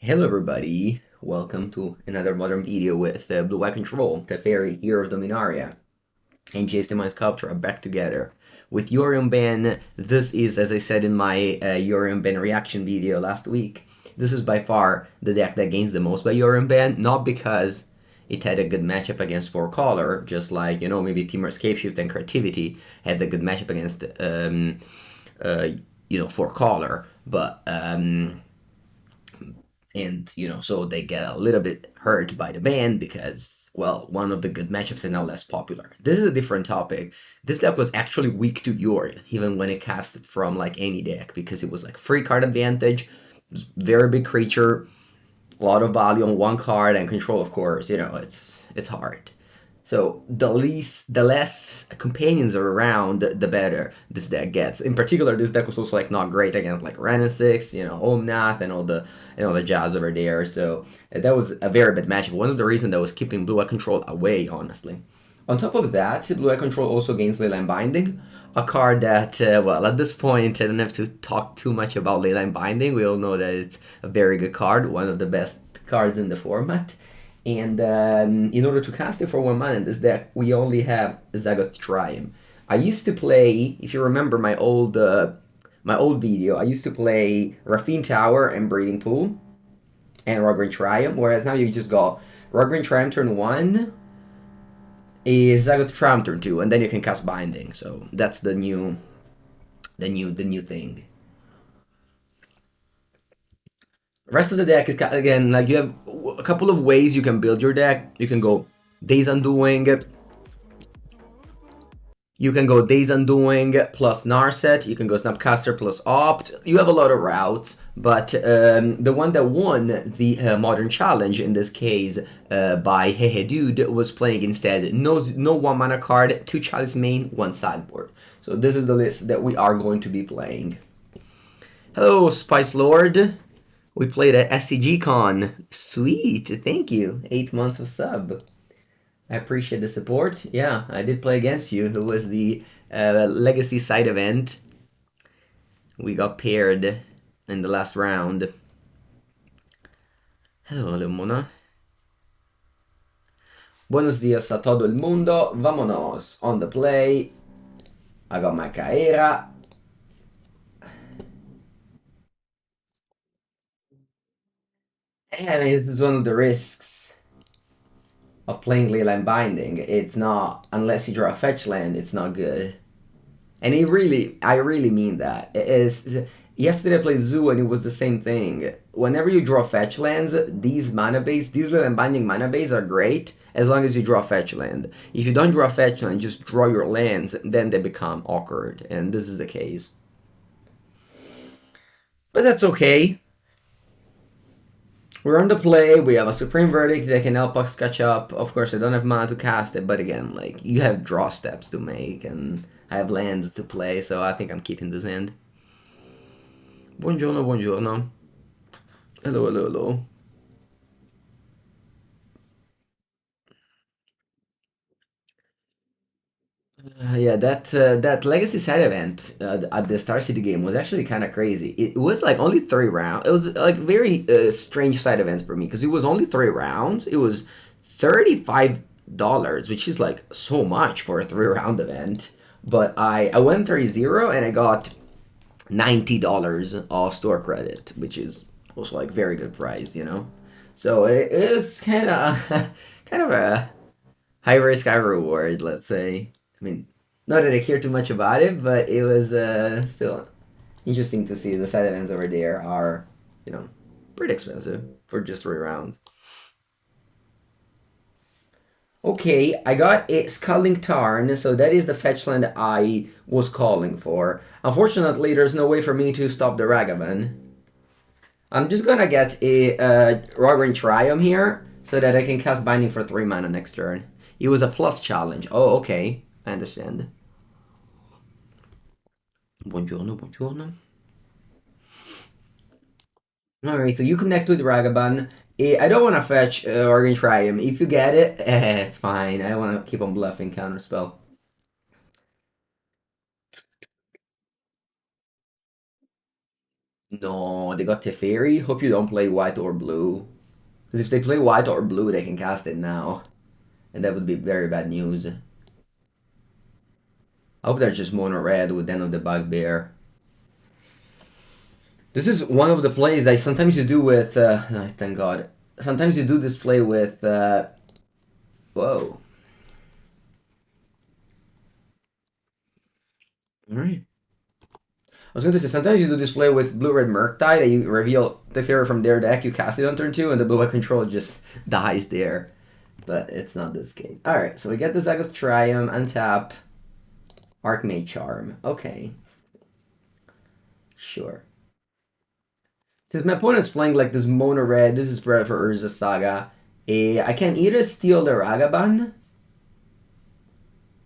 Hello everybody, welcome to another modern video with Blue Eye Control, Teferi, Hero of Dominaria, and Jace the Sculptor are back together. With Yorion Ban, this is, as I said in my Yorion Ban reaction video last week, this is by far the deck that gains the most by Yorion Ban, not because it had a good matchup against 4-color, just like, you know, maybe Team Scapeshift and Creativity had a good matchup against, 4-color, but, and, you know, so they get a little bit hurt by the ban because, well, one of the good matchups is now less popular. This is a different topic. This deck was actually weak to Yorion, even when it casted from, like, any deck, because it was, like, free card advantage, very big creature, a lot of value on one card, and control, of course, you know, it's hard. So the less companions are around, the better this deck gets. In particular, this deck was also like not great against like Renin 6, you know, Omnath and all the jazz over there. So that was a very bad matchup. One of the reasons that was keeping Blue Eye Control away, honestly. On top of that, Blue Eye Control also gains Leyline Binding, a card that, well, at this point, I don't have to talk too much about Leyline Binding. We all know that it's a very good card, one of the best cards in the format. And in order to cast it for 1 mana in this deck, we only have Zagoth Triome. I used to play, if you remember my old video, I used to play Raffine Tower and Breeding Pool and Raugrin Triome, whereas now you just got Raugrin Triome turn 1, is Zagoth Triome turn 2, and then you can cast Binding. So that's the new thing. The rest of the deck is, again, like you have a couple of ways you can build your deck. You can go Days Undoing. You can go Days Undoing plus Narset. You can go Snapcaster plus Opt. You have a lot of routes, but the one that won the Modern Challenge, in this case by Hehe Dude, was playing instead no 1 mana card, 2 Chalice main, 1 sideboard. So this is the list that we are going to be playing. Hello, Spice Lord. We played at SCG Con. Sweet, thank you. 8 months of sub. I appreciate the support. Yeah, I did play against you. It was the Legacy side event. We got paired in the last round. Hello, Lemona. Buenos días a todo el mundo. Vámonos. On the play. I got my Kaheera. I mean, this is one of the risks of playing Leyline Binding. It's not, unless you draw a fetch land, it's not good. And I really mean that. Yesterday I played Zoo and it was the same thing. Whenever you draw fetch lands, these Leyline Binding mana base are great as long as you draw fetch land. If you don't draw fetch land, just draw your lands, then they become awkward, and this is the case. But that's okay. We're on the play, we have a Supreme Verdict that can help us catch up. Of course, I don't have mana to cast it, but again, like, you have draw steps to make, and I have lands to play, so I think I'm keeping this hand. Buongiorno, buongiorno. Hello, hello, hello. Yeah, that Legacy side event at the Star City game was actually kind of crazy. It was like only 3 rounds. It was like very strange side events for me because it was only 3 rounds. It was $35, which is like so much for a 3-round event. But I went 3-0 and I got $90 off store credit, which is also like very good price, you know. So it is kind of kind of a high risk, high reward, let's say. I mean, not that I care too much about it, but it was still interesting to see the side events over there are, you know, pretty expensive for just 3 rounds. Okay, I got a Scalding Tarn, so that is the fetch land I was calling for. Unfortunately, there's no way for me to stop the Ragavan. I'm just gonna get a Raugrin Triome here, so that I can cast Binding for 3 mana next turn. It was a plus challenge. Oh, okay. I understand. Buongiorno, buongiorno. Alright, so you connect with Ragavan. I don't want to fetch Raugrin Triome. If you get it, it's fine. I want to keep on bluffing Counterspell. No, they got Teferi. Hope you don't play white or blue. Because if they play white or blue, they can cast it now. And that would be very bad news. I hope they're just mono red with Den of the Bugbear. This is one of the plays that sometimes you do with... no, thank God. Sometimes you do this play with... whoa. Alright. I was going to say, sometimes you do this play with blue-red Murktide, and you reveal Teferi from their deck, you cast it on turn 2, and the blue-white control just dies there. But it's not this case. Alright, so we get the Zagoth Triome, untap, Archmage Charm. Okay. Sure. Since my opponent's playing like this mono red, this is for Urza Saga, I can either steal the Ragavan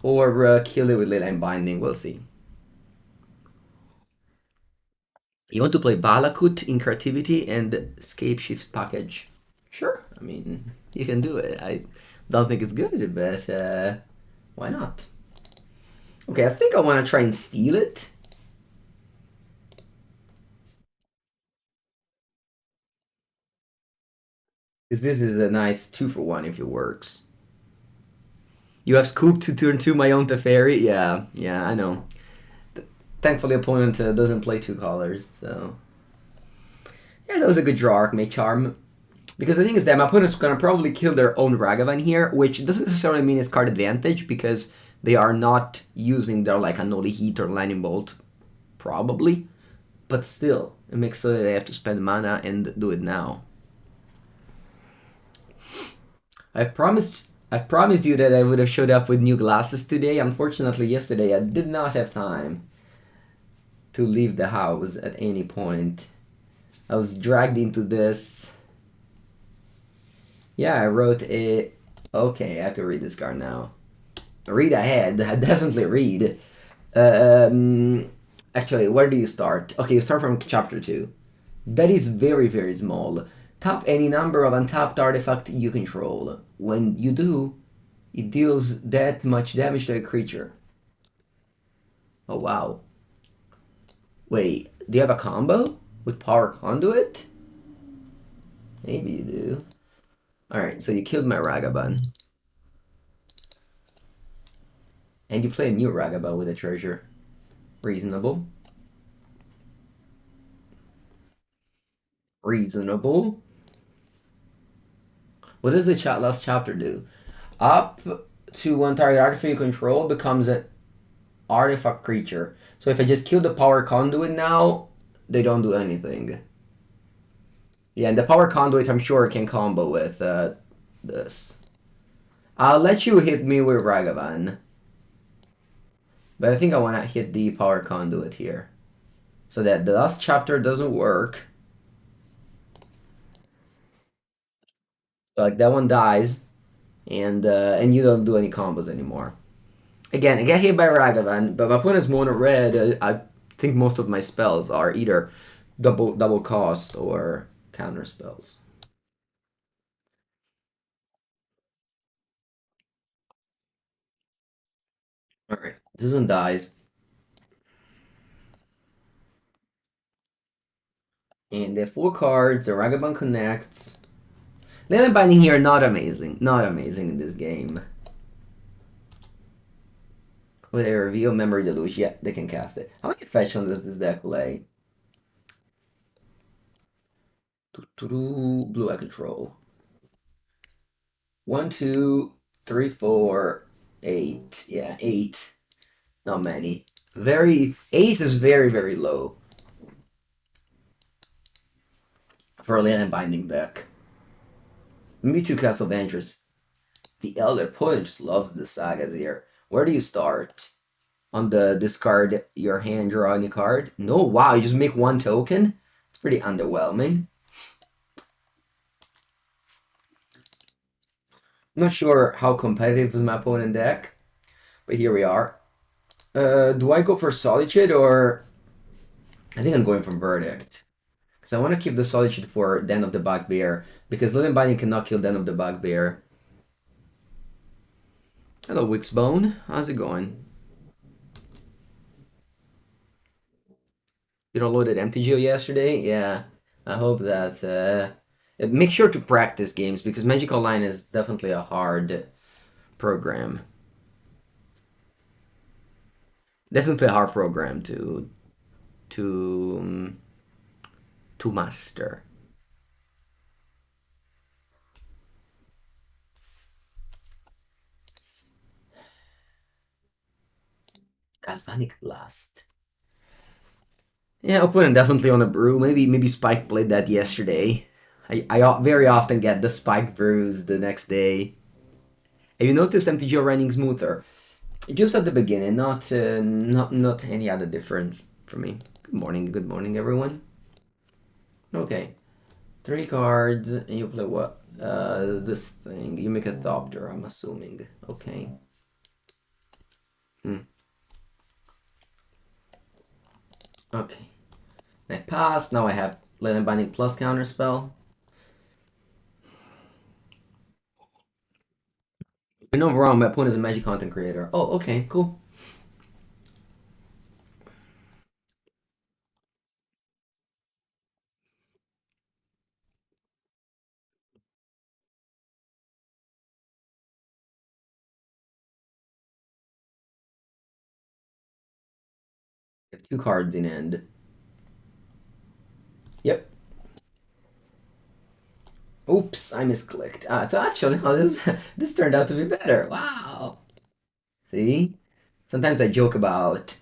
or kill it with Leyline Binding. We'll see. You want to play Valakut in Creativity and Scape Shift package? Sure. I mean, you can do it. I don't think it's good, but why not? Okay, I think I want to try and steal it. Because this is a nice 2-for-1 if it works. You have scooped to turn 2 my own Teferi? Yeah, I know. Thankfully, opponent doesn't play 2 colors, so... Yeah, that was a good draw, Archmage Charm. Because the thing is that my opponent's gonna probably kill their own Ragavan here, which doesn't necessarily mean it's card advantage, because they are not using their, like, Anoli Heat or Lightning Bolt, probably. But still, it makes so that they have to spend mana and do it now. I've promised you that I would have showed up with new glasses today. Unfortunately, yesterday I did not have time to leave the house at any point. I was dragged into this. Yeah, I wrote a... Okay, I have to read this card now. Read ahead. I definitely read. Actually, where do you start? Okay, you start from chapter 2. That is very, very small. Tap any number of untapped artifact you control. When you do, it deals that much damage to a creature. Oh, wow. Wait, do you have a combo with Power Conduit? Maybe you do. Alright, so you killed my Ragavan. And you play a new Ragavan with a treasure. Reasonable. Reasonable. What does the last chapter do? Up to one target artifact you control becomes an artifact creature. So if I just kill the Power Conduit now, they don't do anything. Yeah, and the Power Conduit I'm sure can combo with this. I'll let you hit me with Ragavan. But I think I want to hit the Power Conduit here. So that the last chapter doesn't work. So like that one dies. And you don't do any combos anymore. Again, I get hit by Ragavan, but my opponent's mono red. I think most of my spells are either double cost or counter spells. Alright, this one dies. And they have 4 cards, the Ragavan connects. Leyline Binding here, not amazing. Not amazing in this game. With a reveal Memory Deluge, yeah, they can cast it. How many fetch on does this deck play? Blue eye control. 1, 2, 3, 4, 8. Yeah, 8. Not many. 8 is very, very low for a Leyline Binding deck. Me too, Castle Vantress. The Elder opponent just loves the sagas here. Where do you start? On the discard your hand, draw any card? No, wow, you just make 1 token? It's pretty underwhelming. I'm not sure how competitive is my opponent deck, but here we are. Do I go for Solitude or... I think I'm going for Verdict. Because I want to keep the Solitude for Den of the Bugbear, because Leyline Binding cannot kill Den of the Bugbear. Hello, Wixbone. How's it going? You downloaded MTGO yesterday? Yeah. I hope that make sure to practice games because Magic Online is definitely a hard program. Definitely a hard program to to master. Galvanic Blast. Yeah, opponent definitely on a brew. Maybe Spike played that yesterday. I very often get the Spike brews the next day. Have you noticed MTGO running smoother? Just at the beginning, not any other difference for me. Good morning, everyone. Okay, 3 cards, and you play what? This thing. You make a Thopter, I'm assuming. Okay. Hmm. Okay. I pass. Now I have Leyline Binding plus Counterspell. You're not wrong. My opponent is a Magic content creator. Oh, okay, cool. I have 2 cards in end. Yep. Oops, I misclicked. So actually, oh, this turned out to be better. Wow. See? Sometimes I joke about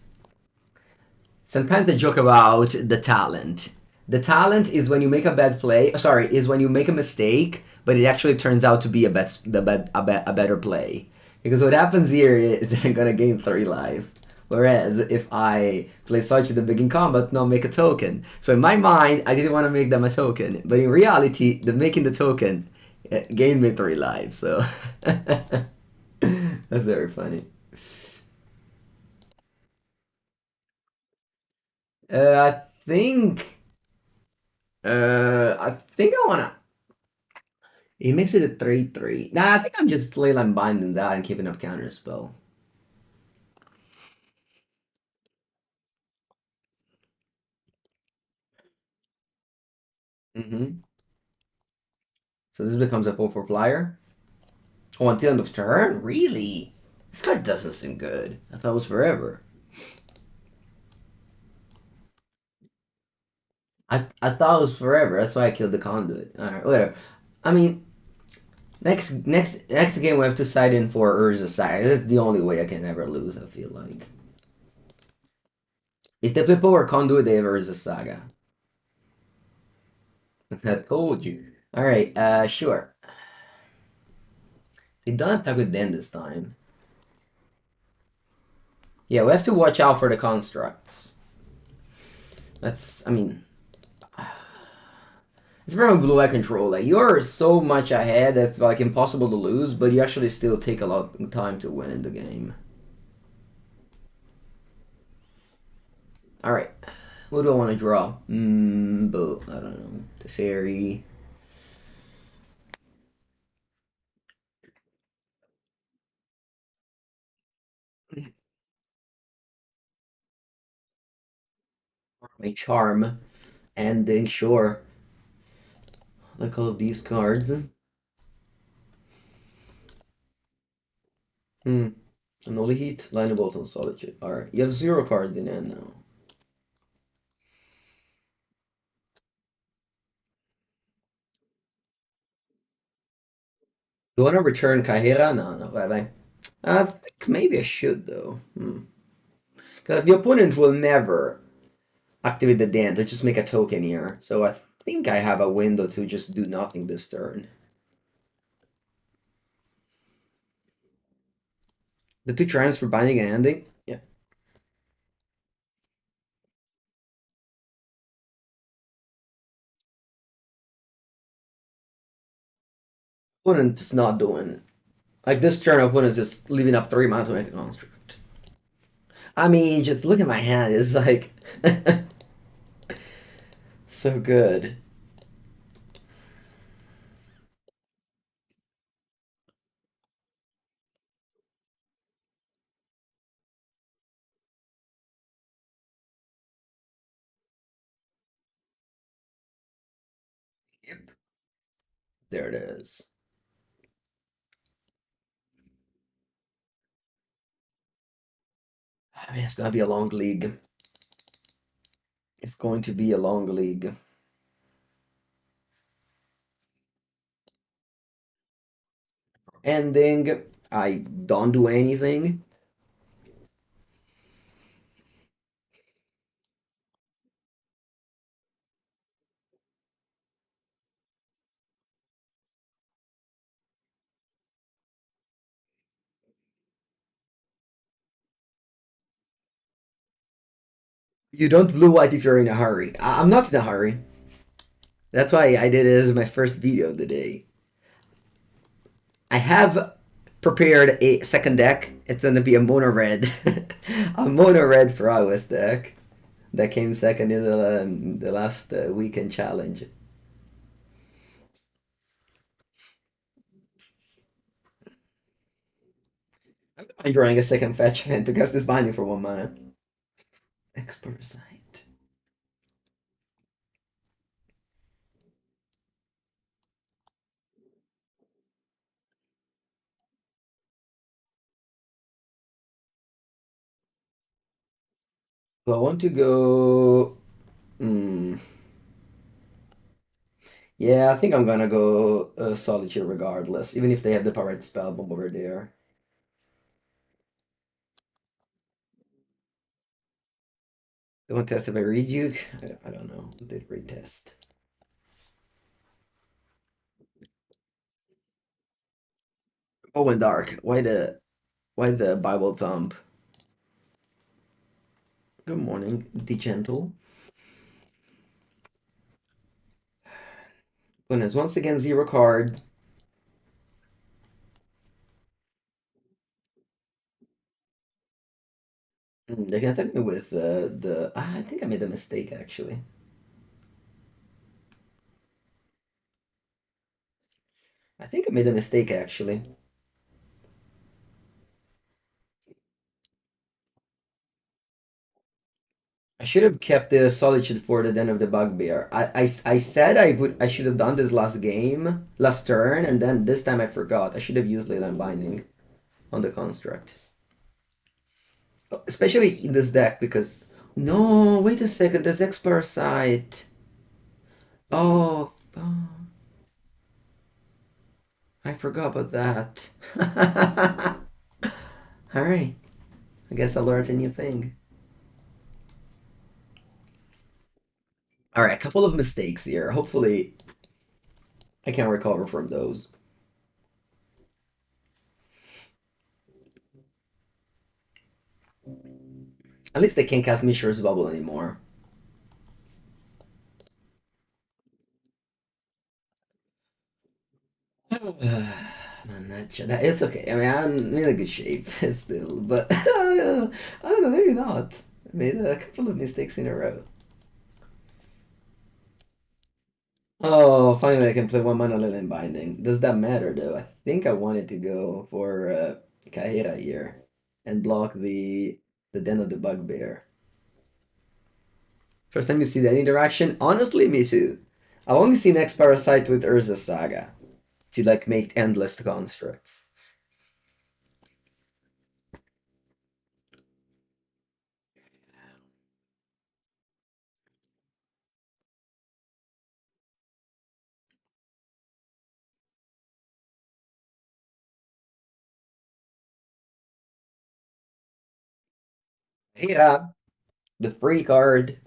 Sometimes they joke about the talent. The talent is when you make a bad play. Sorry, is when you make a mistake, but it actually turns out to be a better play. Because what happens here is that I'm gonna gain 3 life. Whereas if I play such at the beginning combat, not make a token. So in my mind, I didn't want to make them a token, but in reality, the making the token gained me 3 lives. So that's very funny. I think. I think I wanna. He makes it a 3/3. Nah, I think I'm just Leyline binding that and keeping up Counterspell. Mm-hmm. So this becomes a 4/4 flyer. Oh, until end of turn? Really? This card doesn't seem good. I thought it was forever. I thought it was forever. That's why I killed the conduit. Alright, whatever. I mean, next game we have to side in for Urza Saga. That's the only way I can ever lose, I feel like. If the people were conduit, they have Urza Saga. I told you. Alright, sure. They don't attack with Den this time. Yeah, we have to watch out for the constructs. I mean, it's very blue-eye control. Like, you're so much ahead that's like impossible to lose, but you actually still take a lot of time to win the game. Alright, what do I want to draw? But I don't know. Teferi. My charm. Ending, sure. Like all of these cards. Hmm. Anoli Heat, Line of Bolton, Solitude. Alright, you have 0 cards in hand now. Do you want to return Kaheera? No, bye bye. I think maybe I should though. Because the opponent will never activate the dance. Let's just make a token here. So I think I have a window to just do nothing this turn. The 2 triumphs for binding and ending? Yeah. Opponent is not doing. Like this turn, opponent is just leaving up 3 mana to make a construct. I mean, just look at my hand. It's like. so good. Yep. There it is. I mean, it's gonna be a long league. It's going to be a long league. Ending. I don't do anything. You don't blue white if you're in a hurry. I'm not in a hurry. That's why I did it as my first video of the day. I have prepared a second deck. It's gonna be a mono red, a mono red prowess deck that came second in the last weekend challenge. I'm drawing a second fetch land to cast this binding for 1 mana. Exposite. Do I want to go? Hmm. Yeah, I think I'm gonna go Solitude regardless, even if they have the powered spell bomb over there. They want to test if I read Duke? I don't know. They retest. Oh, and Dark. Why the Bible thump? Good morning, the gentle. Goodness, once again, zero cards. They're gonna attack me with the. I think I made a mistake actually. I think I made a mistake actually. I should have kept the Solitude for the Den of the Bugbear. I said I should have done this last game, last turn, and then this time I forgot. I should have used Leyline Binding on the construct. Especially in this deck because no, wait a second, there's Explorer Site. Oh, I forgot about that. Alright. I guess I learned a new thing. Alright, a couple of mistakes here. Hopefully I can recover from those. At least I can't cast Mishra's Bubble anymore. Man, it's okay. I mean, I'm in a good shape still, but I don't know, maybe not. I made a couple of mistakes in a row. Oh, finally I can play 1 mana Leyline Binding. Does that matter though? I think I wanted to go for Kaheera here and block the Den of the Bugbear. First time you see that interaction? Honestly, me too. I've only seen X Parasite with Urza Saga to like make endless constructs. Yeah, the free card.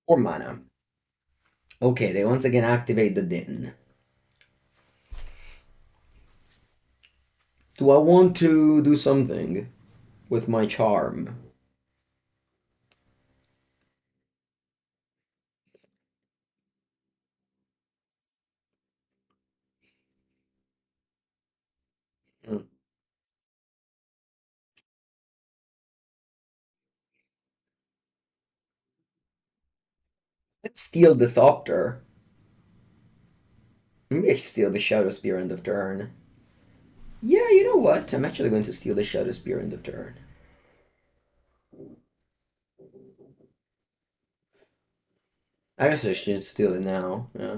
Or mana. Okay, they once again activate the Din. Do I want to do something with my charm? Hmm. Let's steal the Thopter. Maybe I steal the Shadow Spear end of turn. Yeah, you know what? I'm actually going to steal the Shadow Spear end of turn. I guess I should steal it now. Yeah.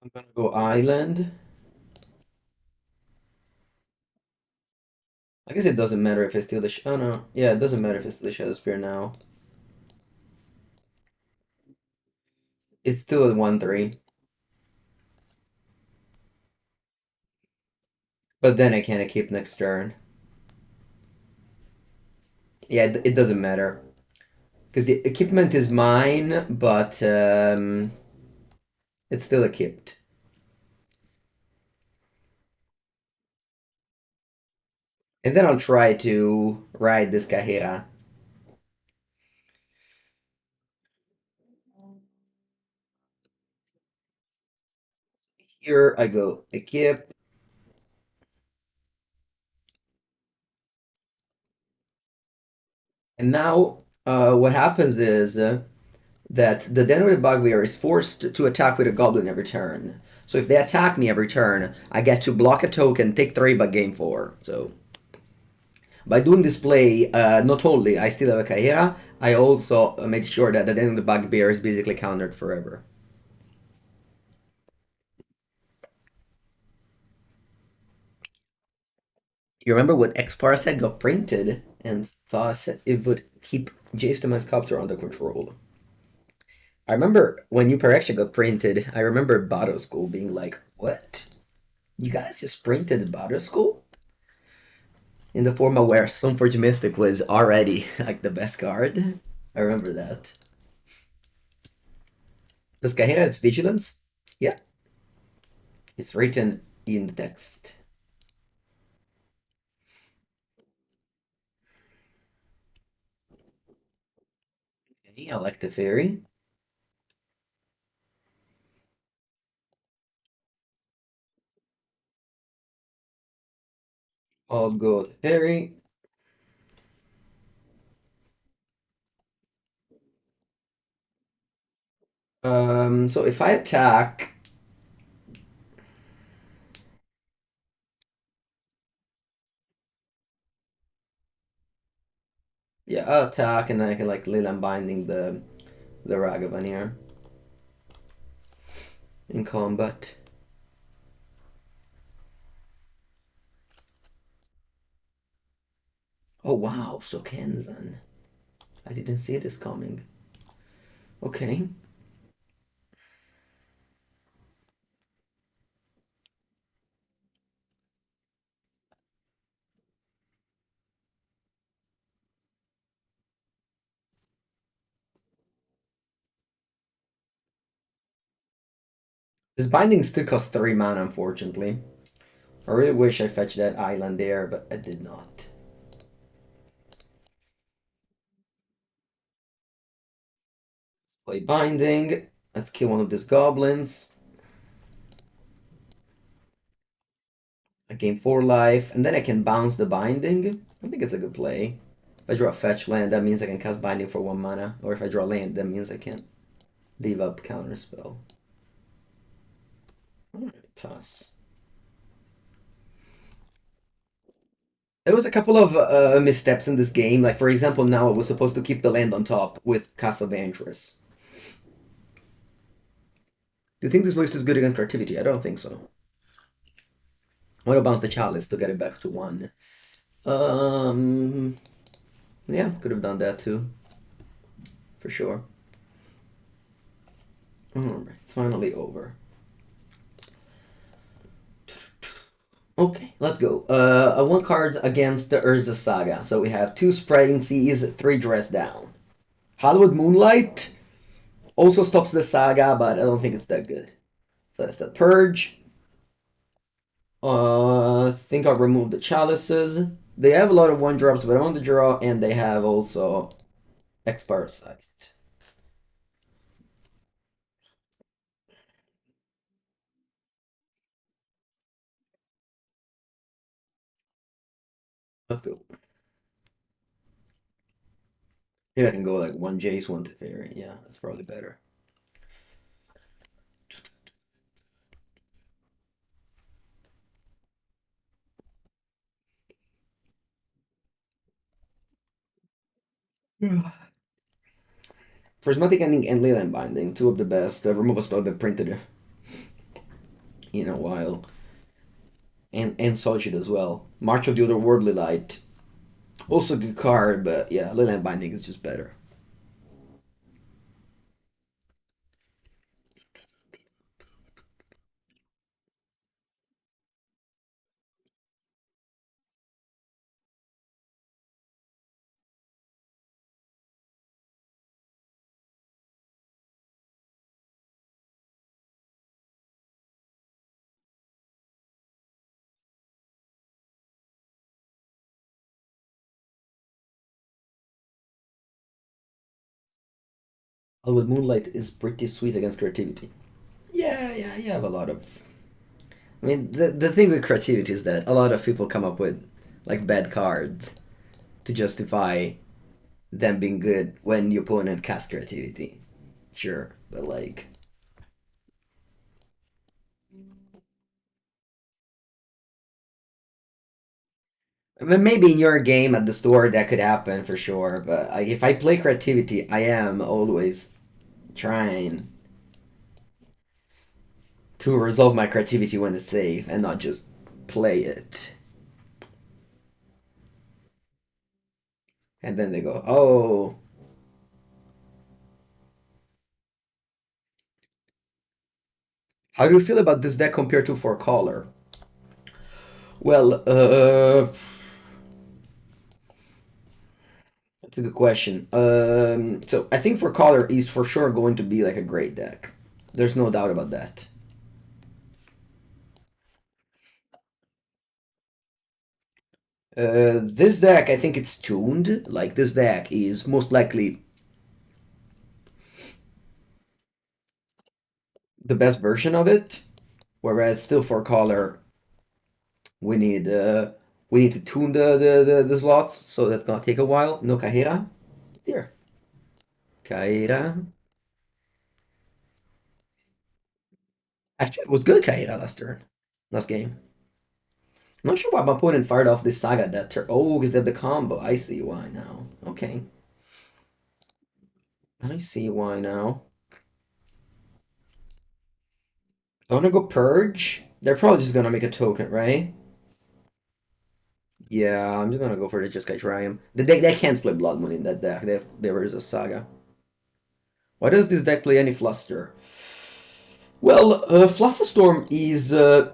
I'm gonna go Island. I guess it doesn't matter if I steal the oh no. Yeah, it doesn't matter if I steal the Shadow Spear now. It's still at 1-3. But then I can't keep next turn. Yeah, it doesn't matter. Because the equipment is mine, but it's still equipped. And then I'll try to ride this Kaheera. Here I go equip. And now what happens is that the Denver Bugbear is forced to attack with a Goblin every turn. So if they attack me every turn, I get to block a token, take 3 by game 4. So by doing this play, not only I still have a Kaheera, I also made sure that the Denver Bugbear is basically countered forever. You remember when X Parsec got printed and thought it would keep Jace to my Sculptor under control? I remember when New Direction got printed, I remember Battle School being like, what? You guys just printed Battle School? In the format where Stoneforge Mystic was already like the best card. I remember that. Does Kaheera has Vigilance? Yeah, it's written in the text. Okay, I like the fairy. All good fairy. So if I attack, yeah, I'll attack and then I can like Leyline Binding the Ragavan here in combat. Oh wow, so Kenzan. I didn't see this coming. Okay. This binding still costs 3 mana, unfortunately. I really wish I fetched that island there, but I did not. Play binding. Let's kill one of these goblins. I gain 4 life, and then I can bounce the binding. I think it's a good play. If I draw a fetch land, that means I can cast binding for 1 mana. Or if I draw land, that means I can leave up counterspell. Alright, pass. There was a couple of missteps in this game. Like, for example, now I was supposed to keep the land on top with Castle Vantress. Do you think this list is good against creativity? I don't think so. I want to bounce the Chalice to get it back to 1. Um, yeah, could have done that too. For sure. Alright, it's finally over. Okay, let's go. I want cards against the Urza Saga. So we have 2 Spreading Seas, 3 Dress Down. Hallowed Moonlight also stops the saga, but I don't think it's that good. So that's the Purge. I think I'll remove the Chalices. They have a lot of 1-drops, but I want to draw, and they have also Expire Sight. Let's go. Maybe I can go like one Jace, one Teferi. Yeah, that's probably better. Yeah. Prismatic Ending and Leyline Binding, two of the best removal spell they've printed in a while. And Solitude as well. March of the Otherworldly Light, also a good card, but yeah, Leyline Binding is just better. Hallowed Moonlight is pretty sweet against creativity. Yeah, yeah, you have a lot of. I mean, the thing with creativity is that a lot of people come up with like bad cards to justify them being good when the opponent casts creativity. Sure, but like. I mean, maybe in your game at the store that could happen for sure, but if I play creativity, I am always trying to resolve my creativity when it's safe and not just play it. And then they go, oh, how do you feel about this deck compared to For Caller? Well, that's a good question. So I think For Caller is for sure going to be like a great deck. There's no doubt about that. This deck, I think it's tuned. Like this deck is most likely the best version of it. Whereas still For Caller, we need uh we need to tune the slots, so that's gonna take a while. No Kaheera. Here. Kaheera. Actually, it was good Kaheera last turn. Last game. I'm not sure why my opponent fired off this saga that turn. Oh, because they have the combo. I see why now. Okay. I see why now. I wanna go Purge. They're probably just gonna make a token, right? Yeah, I'm just gonna go for the Jeskai Triumph. They can't play Blood Moon in that deck. There is a saga. Why does this deck play any Fluster? Well, Flusterstorm is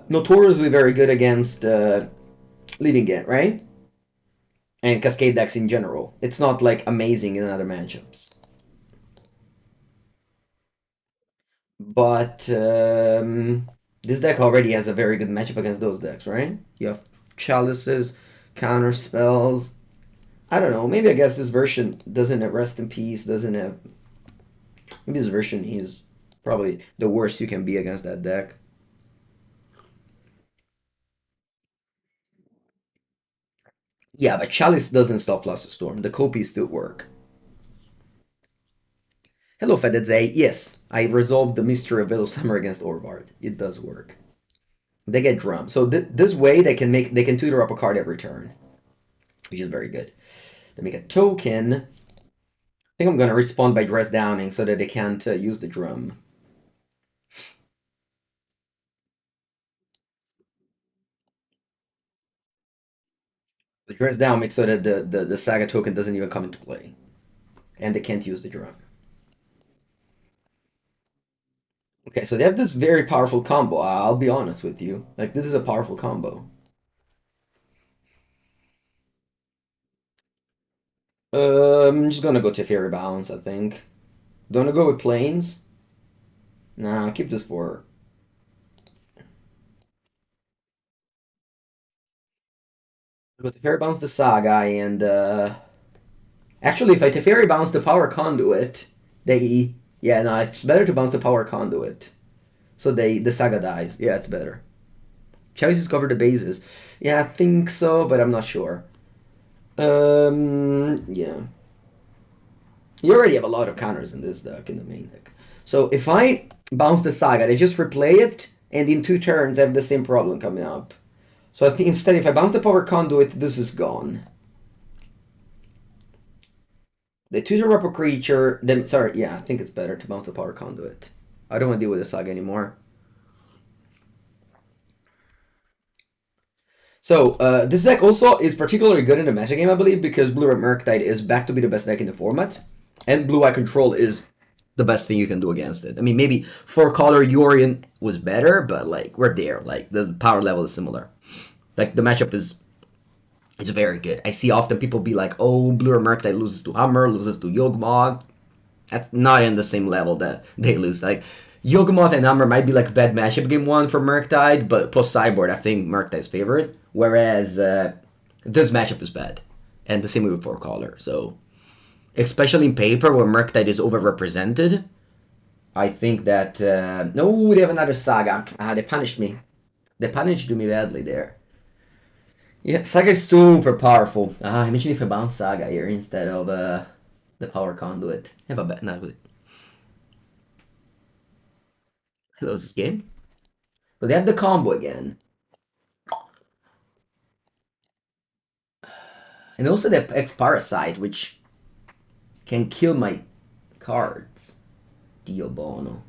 notoriously very good against Living End, right? And Cascade decks in general. It's not like amazing in other matchups. But this deck already has a very good matchup against those decks, right? You have Chalices, Counterspells. I don't know. Maybe I guess this version doesn't have Rest in Peace, doesn't have. Maybe this version is probably the worst you can be against that deck. Yeah, but Chalice doesn't stop Flusterstorm. The copies still work. Hello, Fededze. Yes, I resolved the mystery of Veto Summer against Orvard. It does work. They get drummed. So this way they can tutor up a card every turn, which is very good. They make a token. I think I'm gonna respond by Dress Downing so that they can't use the drum. The Dress Down makes so that the Saga token doesn't even come into play, and they can't use the drum. Okay, so they have this very powerful combo. I'll be honest with you. Like, this is a powerful combo. I'm just gonna go Teferi Bounce, I think. Don't wanna go with Plains? Nah, keep this for. Go Teferi Bounce the Saga, and actually, if I Teferi Bounce the Power Conduit, they. Yeah, no, it's better to bounce the Power Conduit. So the Saga dies. Yeah, it's better. Chalice cover the bases. Yeah, I think so, but I'm not sure. Yeah. You already have a lot of counters in this deck, in the main deck. So if I bounce the Saga, they just replay it, and in 2 turns I have the same problem coming up. So I think instead, if I bounce the Power Conduit, this is gone. They tutor up a creature, then, sorry, yeah, I think it's better to bounce the Power Conduit. I don't want to deal with the Saga anymore. So, this deck also is particularly good in the metagame, I believe, because Blue-Red Murktide is back to be the best deck in the format, and Blue-Eye Control is the best thing you can do against it. I mean, maybe 4-color Yorion was better, but, like, we're there. Like, the power level is similar. Like, the matchup is very good. I see often people be like, oh, Blue-Red Murktide loses to Hammer, loses to Yawgmoth. That's not in the same level that they lose. Like, Yawgmoth and Hammer might be like bad matchup game 1 for Murktide, but post sideboard, I think Murktide's favorite. Whereas this matchup is bad. And the same way with 4-color. So, especially in paper where Murktide is overrepresented, I think that... no, they have another Saga. They punished me. They punished me badly there. Yeah, Saga is super powerful. Imagine if I bounce Saga here instead of the Power Conduit. Have a bet. Not good. Close this game. But they have the combo again. And also they have X-Parasite, which can kill my cards. Dio Bono.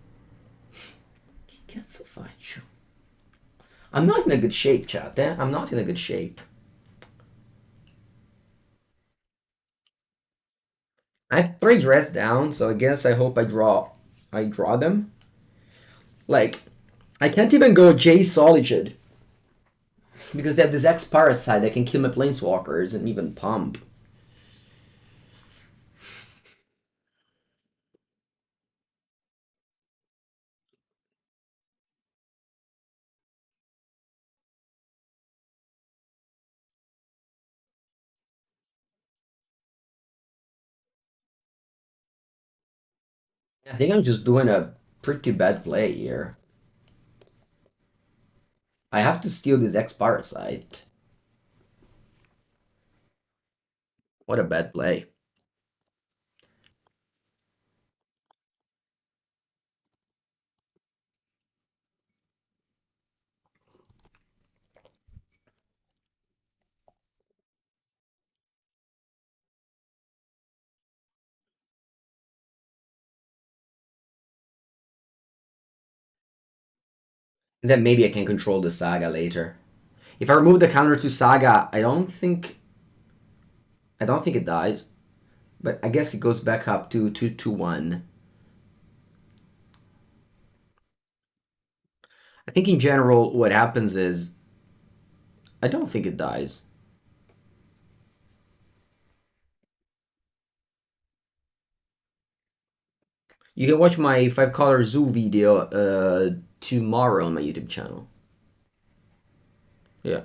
Cazzo faccio? I'm not in a good shape, chat. I'm not in a good shape. I have 3 dress down, so I guess I hope I draw them. Like, I can't even go Jace Solitude. Because they have this X-Parasite that can kill my Planeswalkers and even pump. I think I'm just doing a pretty bad play here. I have to steal this X-Parasite. What a bad play. And then maybe I can control the Saga later. If I remove the counter to Saga, I don't think it dies. But I guess it goes back up to 2-1. I think in general what happens is I don't think it dies. You can watch my 5-color zoo video tomorrow on my YouTube channel. Yeah.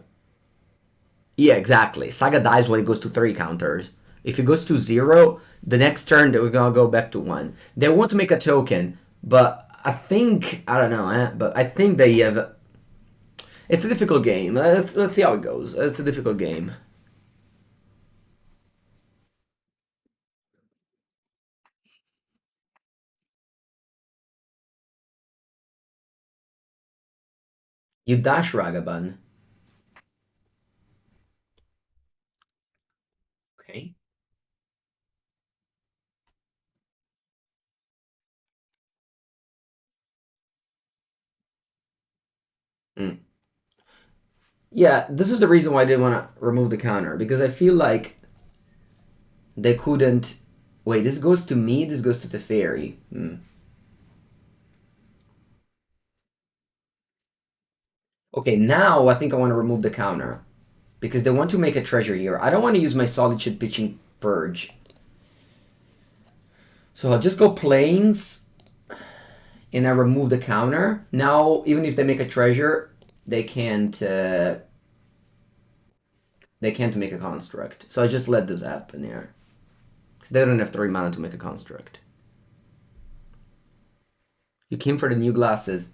Yeah, exactly. Saga dies when it goes to 3 counters. If it goes to 0, the next turn we're gonna go back to 1. They want to make a token, but I think I don't know, but I think they have. It's a difficult game. Let's see how it goes. It's a difficult game. You dash Ragavan. Okay. Mm. Yeah, this is the reason why I didn't want to remove the counter, because I feel like they couldn't. Wait, this goes to me, this goes to Teferi. Okay, now I think I want to remove the counter. Because they want to make a treasure here. I don't want to use my Solitude pitching Purge. So I'll just go Plains, and I remove the counter. Now, even if they make a treasure, they can't make a construct. So I just let this happen here. Because they don't have 3 mana to make a construct. You came for the new glasses.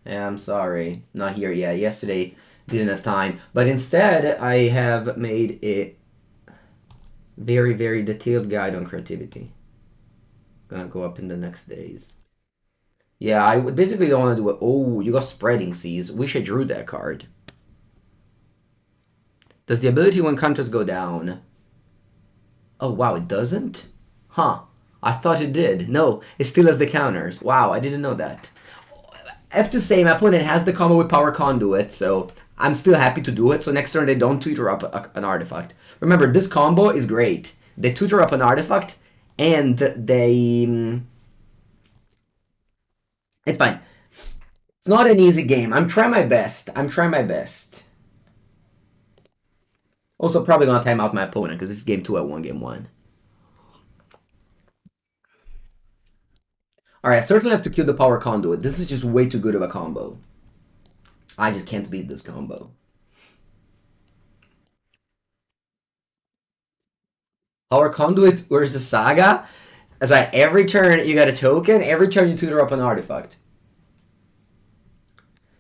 Yeah, I'm sorry. Not here yet. Yesterday, didn't have time. But instead, I have made it... Very, very detailed guide on creativity. Gonna go up in the next days. Yeah, I basically don't want to do it. Oh, you got Spreading Seas. Wish I drew that card. Does the ability when counters go down? Oh, wow, it doesn't? Huh. I thought it did. No, it still has the counters. Wow, I didn't know that. I have to say, my opponent has the combo with Power Conduit, so I'm still happy to do it. So next turn they don't tutor up an artifact. Remember, this combo is great. They tutor up an artifact, and they... It's fine. It's not an easy game. I'm trying my best. I'm trying my best. Also, probably gonna time out my opponent because this is game 2 at 1 game 1. Alright, I certainly have to kill the Power Conduit. This is just way too good of a combo. I just can't beat this combo. Power Conduit, where's the Saga? It's like every turn you got a token, every turn you tutor up an artifact.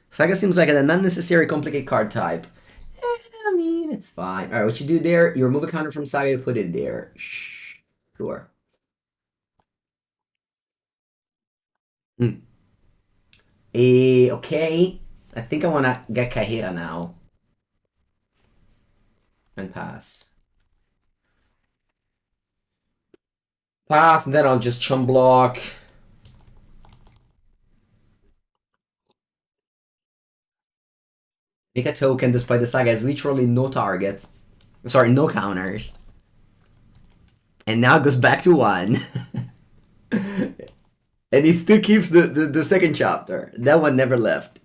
Saga seems like an unnecessary complicated card type. I mean, it's fine. Alright, what you do there, you remove a counter from Saga, you put it there. Sure. Hmm. Okay. I think I want to get Kaheera now. And pass. Pass, and then I'll just chum block. Make a token despite the Saga has literally no targets. Sorry, no counters. And now it goes back to 1. And he still keeps the second chapter. That one never left.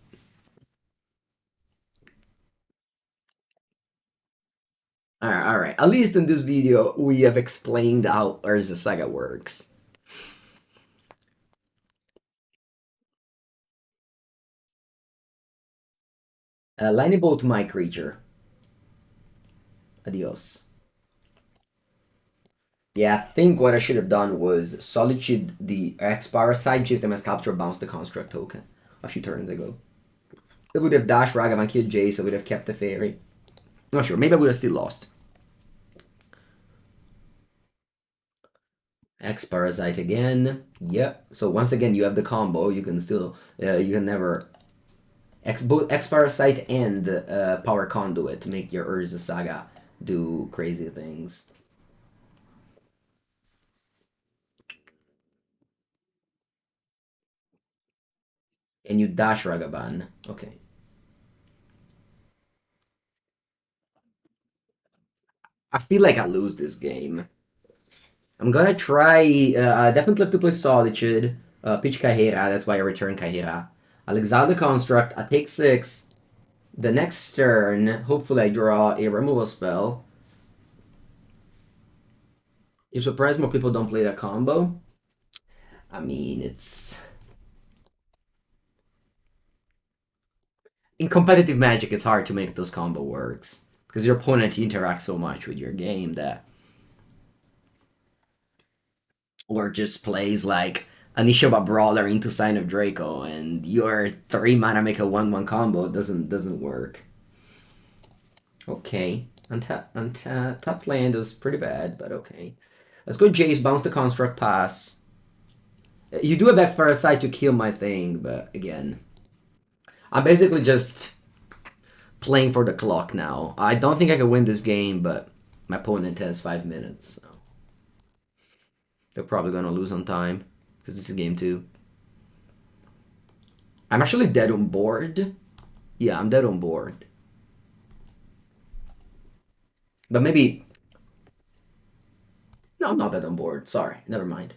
Alright. At least in this video, we have explained how Urza Saga works. Lightning Bolt my creature. Adios. Yeah, I think what I should have done was Solitude the X-Power side, chase them as Sculptor, bounce the Construct token a few turns ago. It would have dashed Ragavan, killed Jace, I would have kept Teferi. Not sure, maybe I would have still lost. X-Parasite again. Yep. So once again, you have the combo. You can still, you can never... both X-Parasite and Power Conduit to make your Urza Saga do crazy things. And you dash Ragavan. Okay. I feel like I lose this game. I'm gonna try. I definitely have to play Solitude. Pitch Kaheera. That's why I return Kaheera. I'll exile the construct. I take 6. The next turn, hopefully I draw a removal spell. You're surprised more people don't play that combo? I mean, it's... In competitive Magic, it's hard to make those combo works. Because your opponent interacts so much with your game that... Or just plays like Anishiba Brawler into Sign of Draco, and your 3 mana make a 1/1 combo doesn't work. Okay. Top land was pretty bad, but okay. Let's go Jace, bounce the construct, pass. You do have X Parasite to kill my thing, but again. I'm basically just playing for the clock now. I don't think I can win this game, but my opponent has 5 minutes, so. They're probably gonna lose on time, because this is game 2. I'm actually dead on board. Yeah, I'm dead on board. But maybe... No, I'm not dead on board. Sorry, never mind.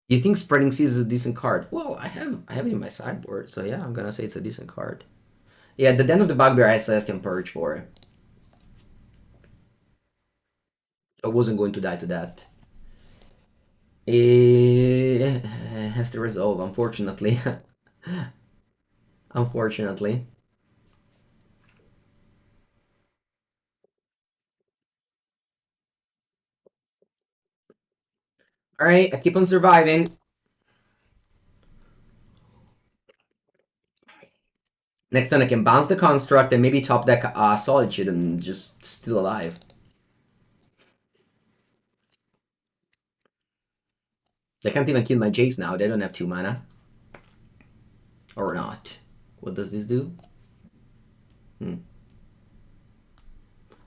You think Spreading Seas is a decent card? Well, I have it in my sideboard, so yeah, I'm gonna say it's a decent card. Yeah, the Den of the Bugbear has Celestial Purge for it. I wasn't going to die to that. It has to resolve, unfortunately. Unfortunately. Alright, I keep on surviving. Next turn I can bounce the construct and maybe top deck Solitude and just still alive. They can't even kill my Jace now. They don't have 2 mana. Or not. What does this do?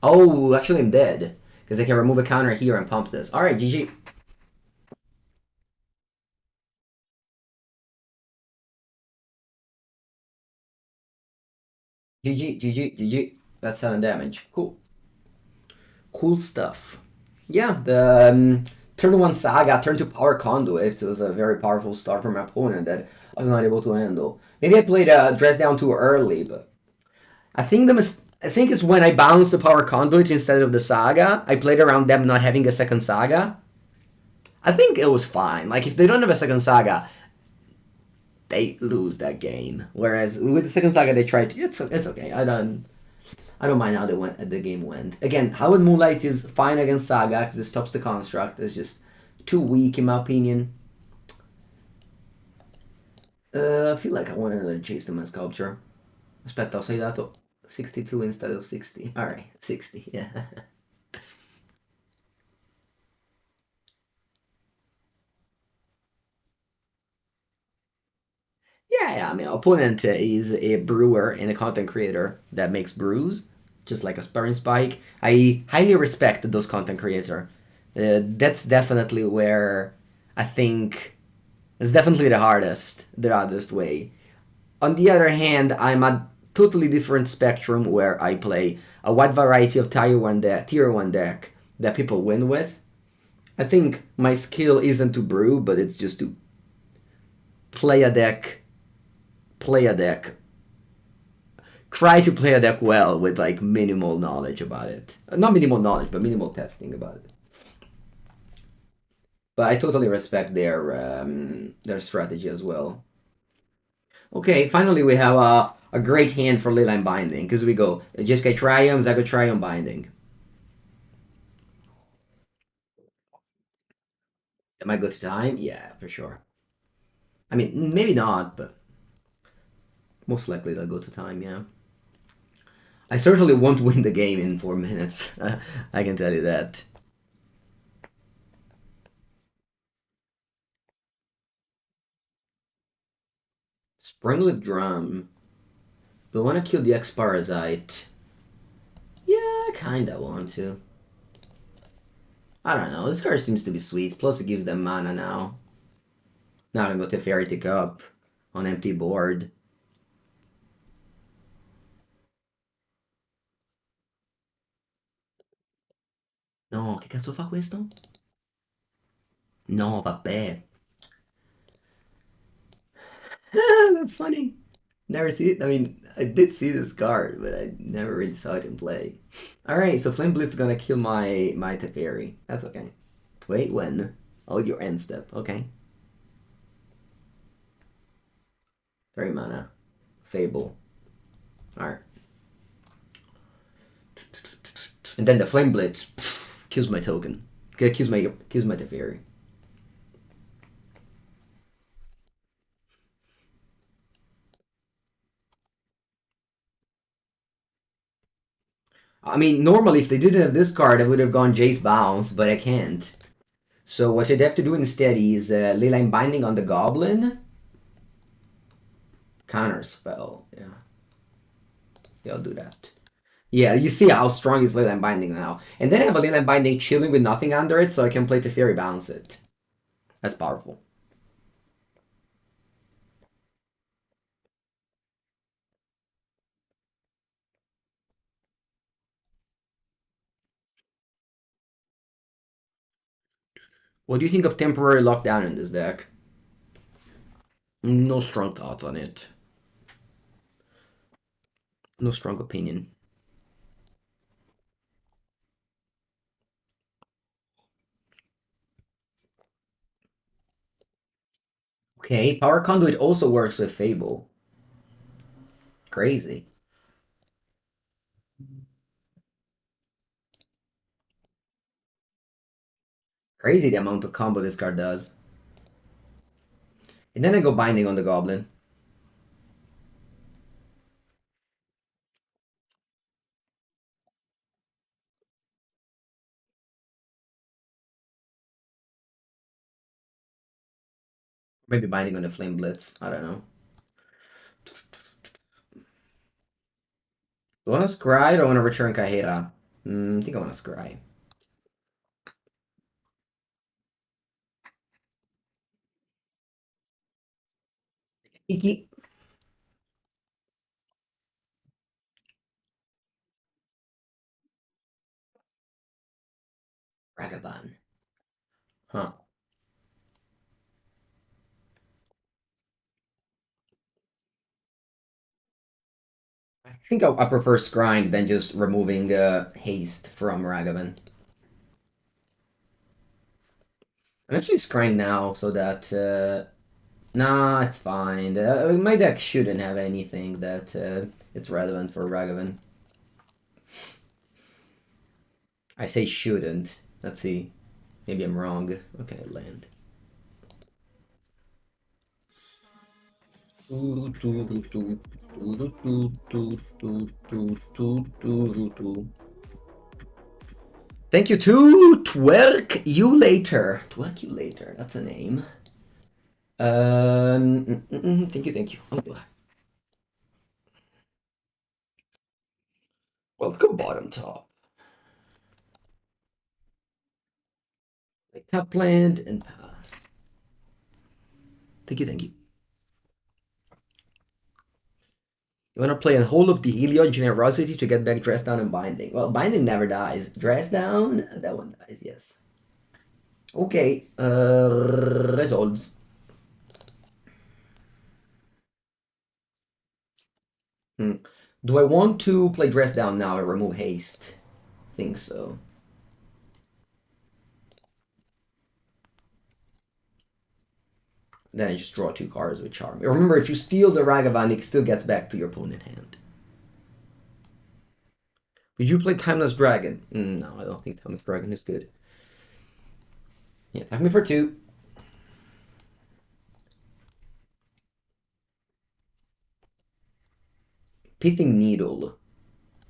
Oh, actually I'm dead. Because I can remove a counter here and pump this. Alright, GG. GG, GG, GG. That's 7 damage. Cool. Cool stuff. Yeah, the turn 1 Saga, turn 2 Power Conduit was a very powerful start from my opponent that I was not able to handle. Maybe I played Dress Down too early, but I think I think it's when I bounced the Power Conduit instead of the Saga. I played around them not having a second Saga. I think it was fine. Like, if they don't have a second Saga, they lose that game. Whereas with the second Saga, they try to. It's okay. I don't mind how the game went. Again, Hallowed Moonlight is fine against Saga because it stops the construct. It's just too weak in my opinion. I feel like I want another Chase to my Sculpture. Aspetta, ho dato 62 instead of 60. Alright, 60, yeah. Yeah, I mean, opponent is a brewer and a content creator that makes brews, just like a Sparring Spike. I highly respect those content creators. That's definitely where I think it's definitely the hardest way. On the other hand, I'm a totally different spectrum where I play a wide variety of tier 1 deck that people win with. I think my skill isn't to brew, but it's just to play a deck, play a deck, try to play a deck well with like minimal knowledge about it. Not minimal knowledge, but minimal testing about it. But I totally respect their strategy as well. Okay, finally we have a great hand for Leyline Binding, because we go Jeskai Triome, Zagoth Triome Binding. Am I go to time? Yeah, for sure. I mean, maybe not, but most likely they'll go to time, yeah. I certainly won't win the game in 4 minutes. I can tell you that. Springleaf Drum. Do I want to kill the X-Parasite? Yeah, I kinda want to. I don't know, this card seems to be sweet, plus it gives them mana now. Now I can go Teferi Tick up on empty board. No, che cazzo fa questo? No, vabbè. That's funny. Never see it. I mean, I did see this card, but I never really saw it in play. Alright, so Flame Blitz is gonna kill my Teferi. That's okay. Wait, when? Oh, your end step. Okay. 3 mana. Fable. Alright. And then the Flame Blitz kills my token. Kills my Teferi. I mean, normally if they didn't have this card, I would have gone Jace Bounce, but I can't. So what I'd have to do instead is Leyline Binding on the Goblin. Counterspell, yeah. Yeah, I'll do that. Yeah, you see how strong is Leyline Binding now. And then I have a Leyline Binding chilling with nothing under it, so I can play Teferi Bounce it. That's powerful. What do you think of temporary lockdown in this deck? No strong thoughts on it. No strong opinion. Okay, Power Conduit also works with Fable. Crazy. Crazy the amount of combo this card does. And then I go Binding on the Goblin. Maybe binding on the Flame Blitz. I don't know. Do I want to scry or I want to return Kaheera? I think I want to scry. Iki. Ragavan. Huh. I think I prefer scrying than just removing haste from Ragavan. I'm actually scrying now so that nah, it's fine. My deck shouldn't have anything that it's relevant for Ragavan. I say shouldn't. Let's see. Maybe I'm wrong. Okay, land. Thank you to Twerk You Later. Twerk You Later. That's a name. Thank you, thank you. Well, let's go bottom top. Like tap land and pass. Thank you, thank you. You want to play a whole of the Heliod Generosity to get back Dress Down and Binding. Well, Binding never dies. Dress Down, that one dies, yes. Okay, resolves. Do I want to play Dress Down now and remove haste? Think so. Then I just draw 2 cards with Charm. Remember, if you steal the Ragavan, it still gets back to your opponent hand. Would you play Timeless Dragon? No, I don't think Timeless Dragon is good. Yeah, attack me for 2. Pithing Needle.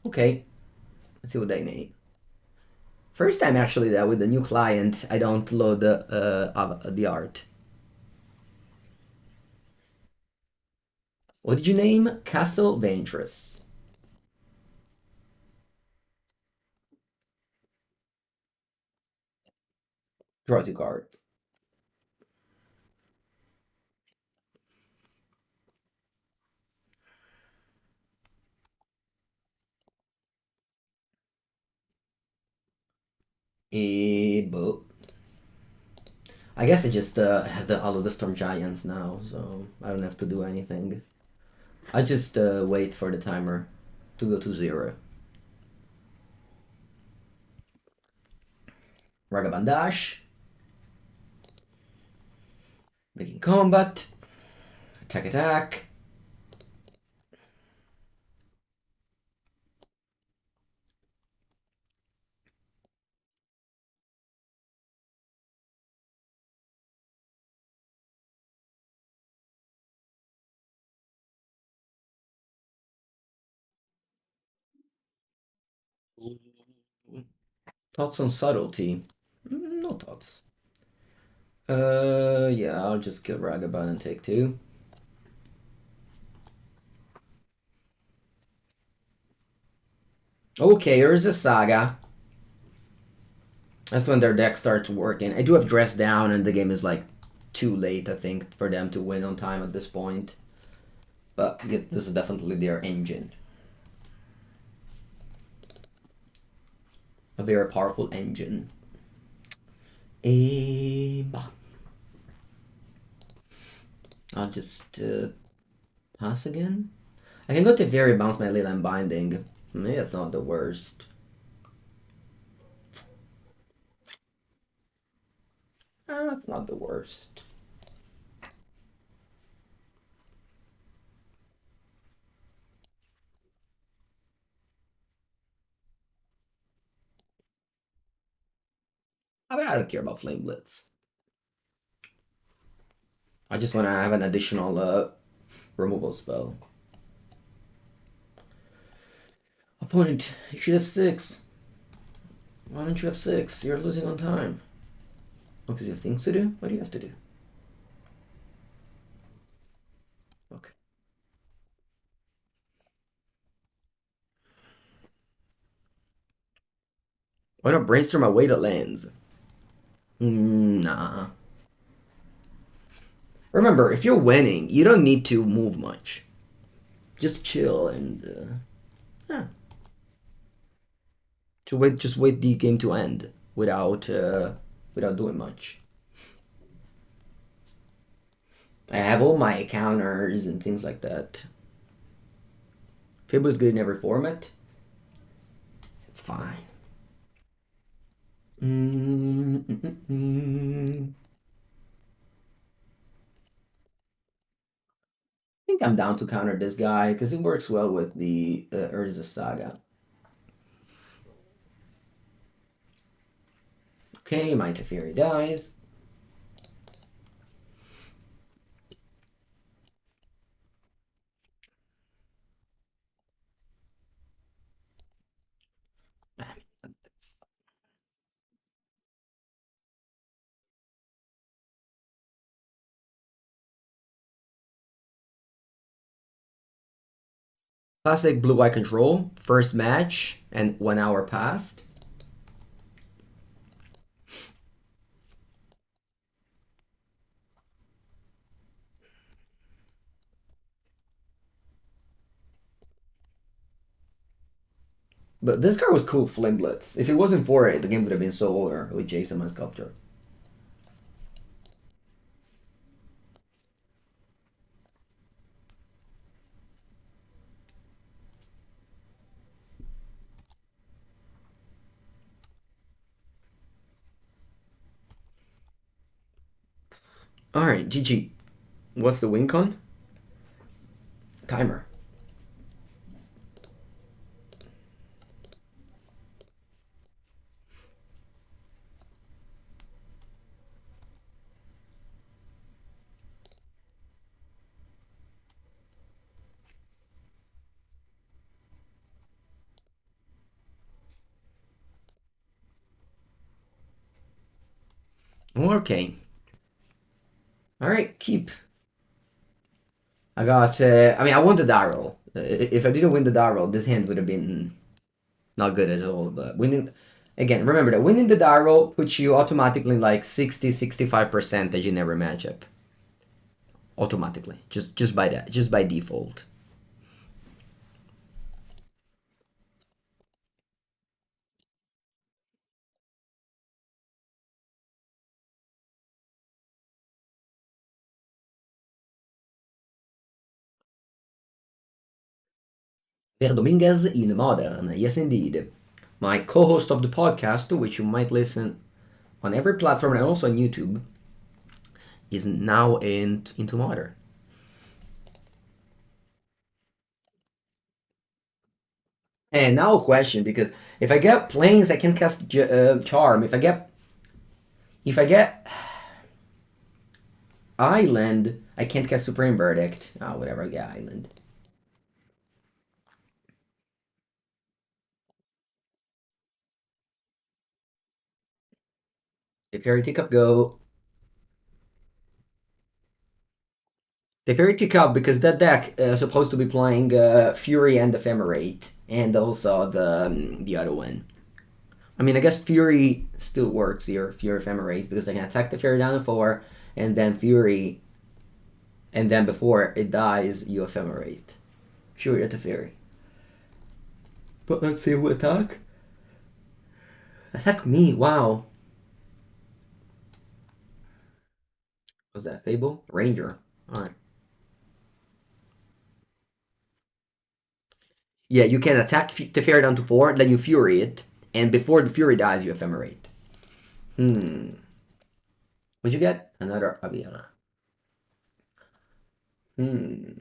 Okay. Let's see what they name. First time actually that with the new client, I don't load the art. What did you name? Castle Vantress. Draw 2 cards. But I guess I just have all of the Storm Giants now, so I don't have to do anything. I just wait for the timer to go to 0. Ragavan Dash. Making combat. Attack, attack. Thoughts on subtlety? No thoughts. Yeah, I'll just kill Ragavan and take 2. Okay, here's a Saga. That's when their deck starts working. I do have Dress Down, and the game is like too late, I think, for them to win on time at this point. But yeah, this is definitely their engine. A very powerful engine. I'll just pass again. I can go to Teferi, bounce my Leyline Binding. Maybe that's not the worst. That's not the worst. I don't care about Flame Blitz. I just want to have an additional removal spell. Opponent, you should have 6. Why don't you have 6? You're losing on time. Oh, because you have things to do? What do you have to do? Why not brainstorm a way that lands? Nah. Remember, if you're winning, you don't need to move much. Just chill and yeah. Just wait the game to end without doing much. I have all my counters and things like that. Fib was good in every format. It's fine. I think I'm down to counter this guy because it works well with the Urza Saga. Okay, my Teferi dies. Classic blue-white control. First match and 1 hour passed. But this card was cool, Flame Blitz. If it wasn't for it, the game would have been so over with Jace and my Sculptor. Alright, GG. What's the win con? Timer. Okay. Alright, keep. I got, I mean, I won the die roll. If I didn't win the die roll, this hand would have been not good at all. But winning, again, remember that winning the die roll puts you automatically like 60-65% in every matchup. Automatically. Just by that. Just by default. Per Dominguez in Modern, yes indeed. My co-host of the podcast, which you might listen on every platform and also on YouTube, is now into Modern. And now a question, because if I get planes, I can cast Charm. If I get Island, I can't cast Supreme Verdict. Oh, whatever, yeah, Island. Teferi Teacup go. Teferi Teacup, because that deck is supposed to be playing Fury and Ephemerate, and also the other one. I mean, I guess Fury still works here, Fury Ephemerate, because I can attack the Fairy down to 4, and then Fury, and then before it dies, you Ephemerate. Fury at the Fairy. But let's see who attack. Attack me, wow. What's that, Fable? Ranger. Alright. Yeah, you can attack the Fairy down to 4, then you Fury it, and before the Fury dies, you Ephemerate. What'd you get? Another Aviana. Hmm.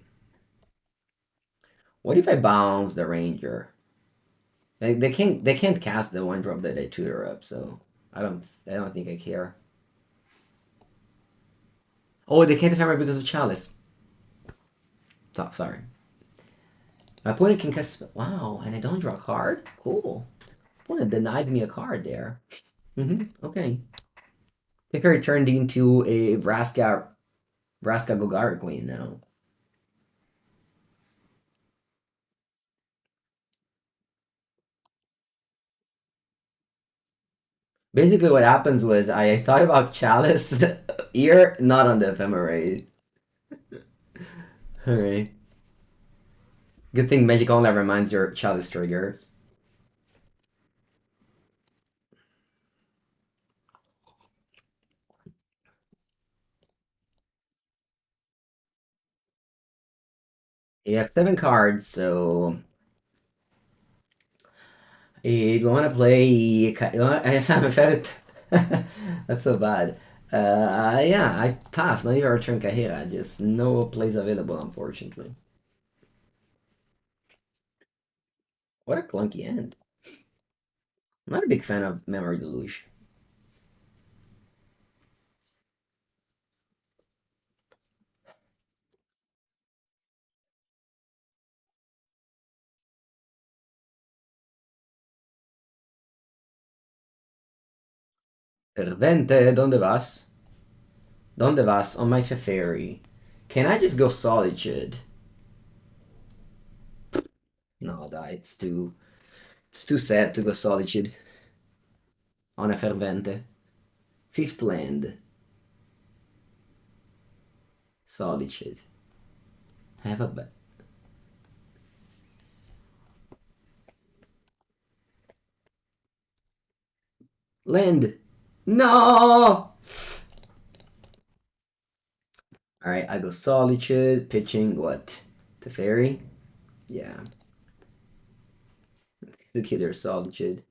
What if I bounce the Ranger? They can't cast the 1-drop that I tutor up, so I don't think I care. Oh, they can't ephemerate because of Chalice. Sorry. My opponent can cast. Wow, and I don't draw a card. Cool. Opponent denied me a card there. Okay. Teferi turned into a Vraska Gogara Queen now. Basically, what happens was I thought about Chalice here, not on the Ephemerate. Alright. Good thing Magic only reminds your Chalice triggers. You have 7 cards, so you want to play. If I'm that's so bad. Yeah, I passed. Not even return Kaheera. Just no plays available, unfortunately. What a clunky end. I'm not a big fan of Memory Deluge. Servente, ¿dónde vas? ¿Dónde vas? On my Teferi. Can I just go Solitude? No, that it's too sad to go Solitude on a Fervente. 5th land. Solitude. Have a bet. Land. No! Alright, I go Solitude, pitching what? Teferi? Yeah. The killer Solitude.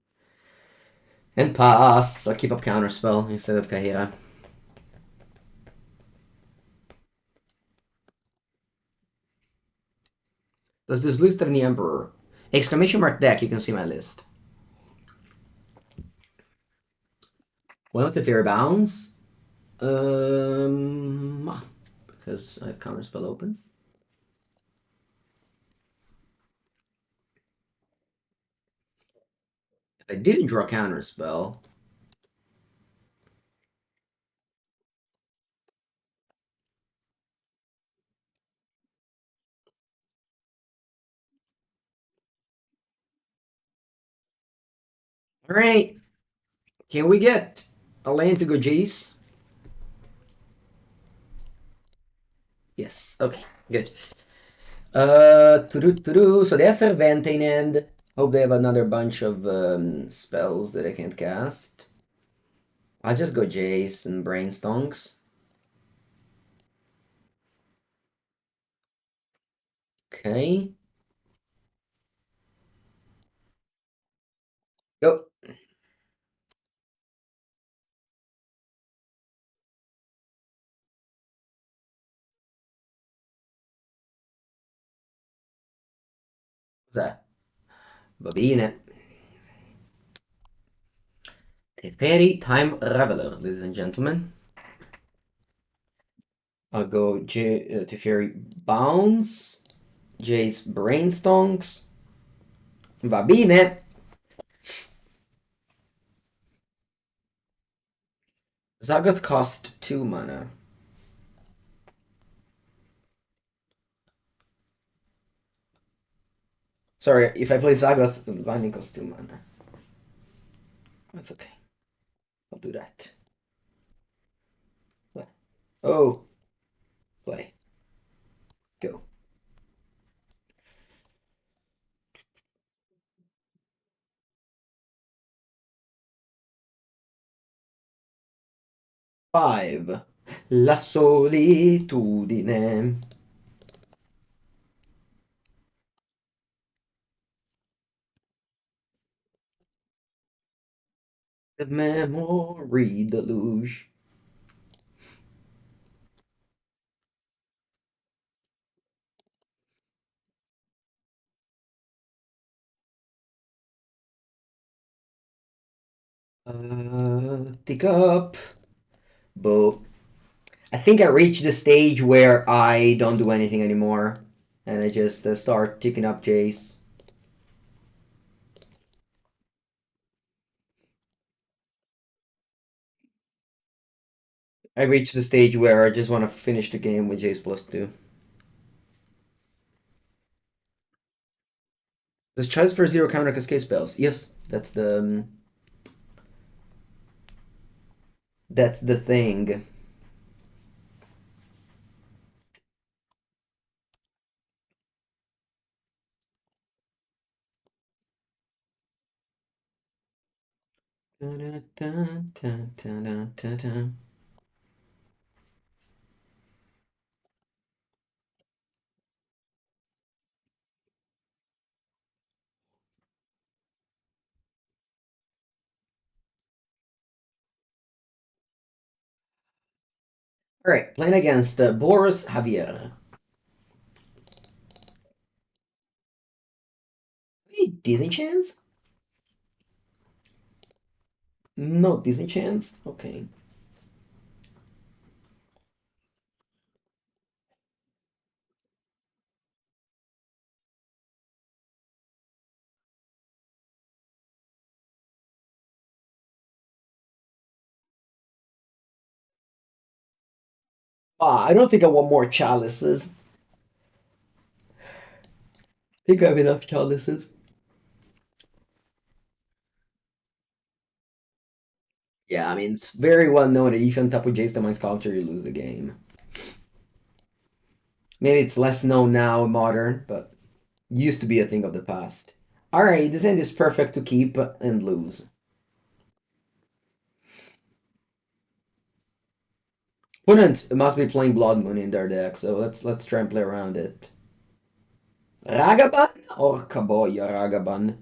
And pass. I'll keep up Counterspell instead of Kaheera. Does this list have the Emperor? Exclamation mark deck, you can see my list. One of the Teferi bounds. Because I have Counterspell open. If I didn't draw Counterspell, alright. Can we get a land to go Jace? Yes, okay, good. So they have Fervente in end. Hope they have another bunch of spells that I can't cast. I'll just go Jace and Brainstonks. Okay. Go. What's that? Va bene. Teferi time Raveler, ladies and gentlemen. I'll go Teferi Bounce. Jace Brainstonks. Va bene. Zagoth cost 2 mana. Sorry, if I play Zagoth, Binding costs 2 mana. That's okay. I'll do that. Oh. Play. Go. Five. La solitudine. The memory deluge. Take up. Bow. I think I reached the stage where I don't do anything anymore. And I just start ticking up Jace. I reached the stage where I just want to finish the game with Jace +2. Does Chalice for 0 counter cascade spells? Yes, that's the... That's the thing. All right, playing against Boris Javier. Hey, Disney chance? No Disney chance? Okay. I don't think I want more chalices. I think I have enough chalices. Yeah, I mean, it's very well known that if you tap with Jace to my Sculptor, you lose the game. Maybe it's less known now in modern, but used to be a thing of the past. Alright, this end is perfect to keep and lose. Opponent must be playing Blood Moon in their deck, so let's try and play around it. Ragaban or Kaboya Ragaban?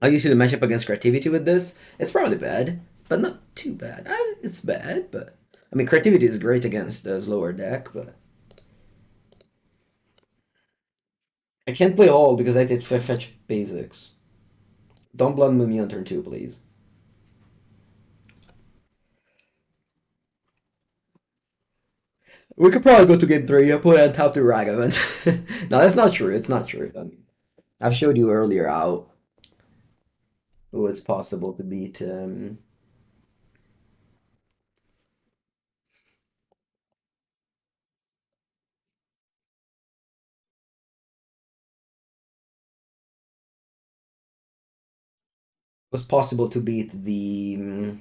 How do you see the matchup against Creativity with this? It's probably bad, but not too bad. It's bad, but I mean, Creativity is great against the slower deck, but I can't play all because I did fetch basics. Don't Blood Moon me on turn 2, please. We could probably go to game 3. I put on top to Ragavan. No, that's not true. It's not true. I mean, I've showed you earlier how it was possible to beat. Was possible to beat the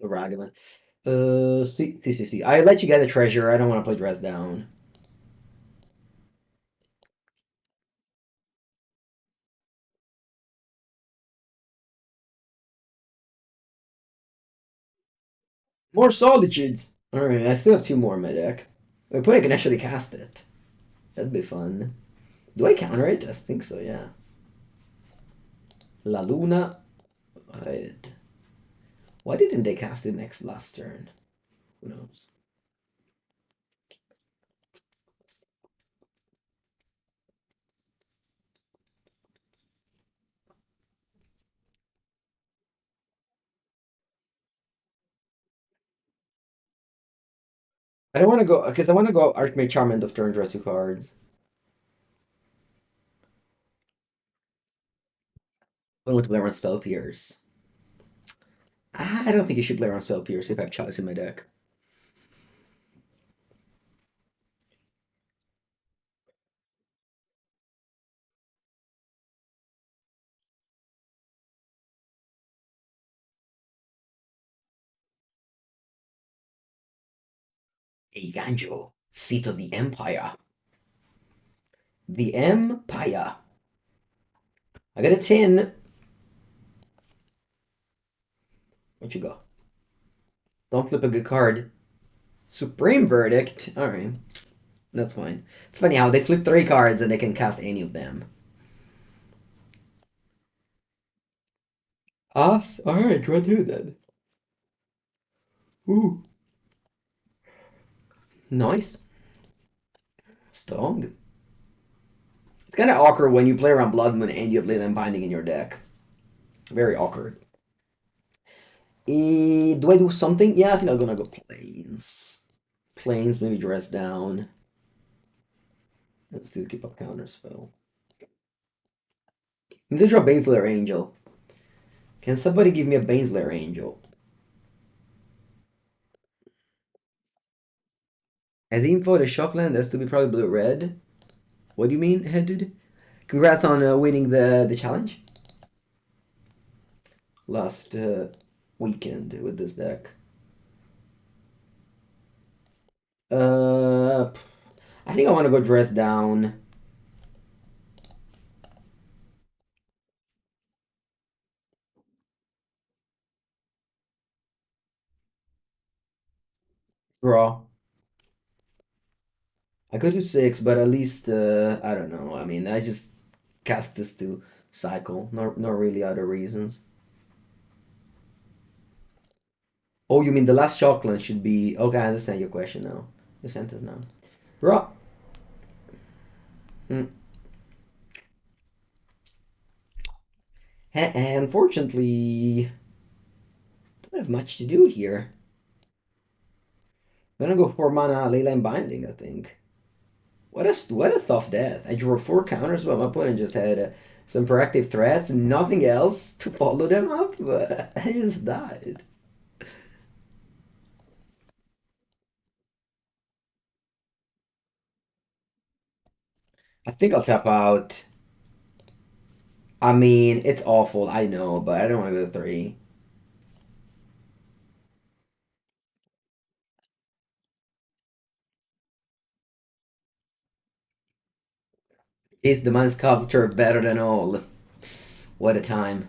Ragavan. See. I let you get a treasure. I don't want to play dress down. More Solitudes. Alright, I still have 2 more in my deck. My opponent can actually cast it. That'd be fun. Do I counter it? I think so, yeah. La Luna. Right. Why didn't they cast it next last turn? Who knows? I don't want to go because I want to go Archmage Charm end of turn, draw 2 cards. I want to play around Spell Pierce. I don't think you should play around Spell Pierce if I have Chalice in my deck. A Ganjo, seat of the Empire. The Empire. I got a 10. What you go? Don't flip a good card. Supreme Verdict. Alright. That's fine. It's funny how they flip 3 cards and they can cast any of them. Us? Alright, draw 2 then. Ooh. Nice. Strong. It's kind of awkward when you play around Blood Moon and you have Leyline Binding in your deck. Very awkward. Do I do something? Yeah, I think I'm gonna go Plains. Plains, maybe dress down. Let's do keep up Counterspell. I need to draw Baneslayer Angel. Can somebody give me a Baneslayer Angel? As info, the Shockland has to be probably blue-red. What do you mean, headed? Congrats on winning the challenge last weekend with this deck. Uh, I think I want to go dress down. Draw. I could do six, but at least I don't know. I mean, I just cast this to cycle. Not really other reasons. Oh, you mean the last chocolate should be? Okay, I understand your question now. Your sentence now. Draw. Hmm. Unfortunately, don't have much to do here. I'm gonna go for mana Leyline Binding, I think. What a tough death. I drew four counters, but my opponent just had some proactive threats, nothing else to follow them up, but I just died. I think I'll tap out. I mean, it's awful, I know, but I don't want to go three. Is the man sculptor better than all? What a time.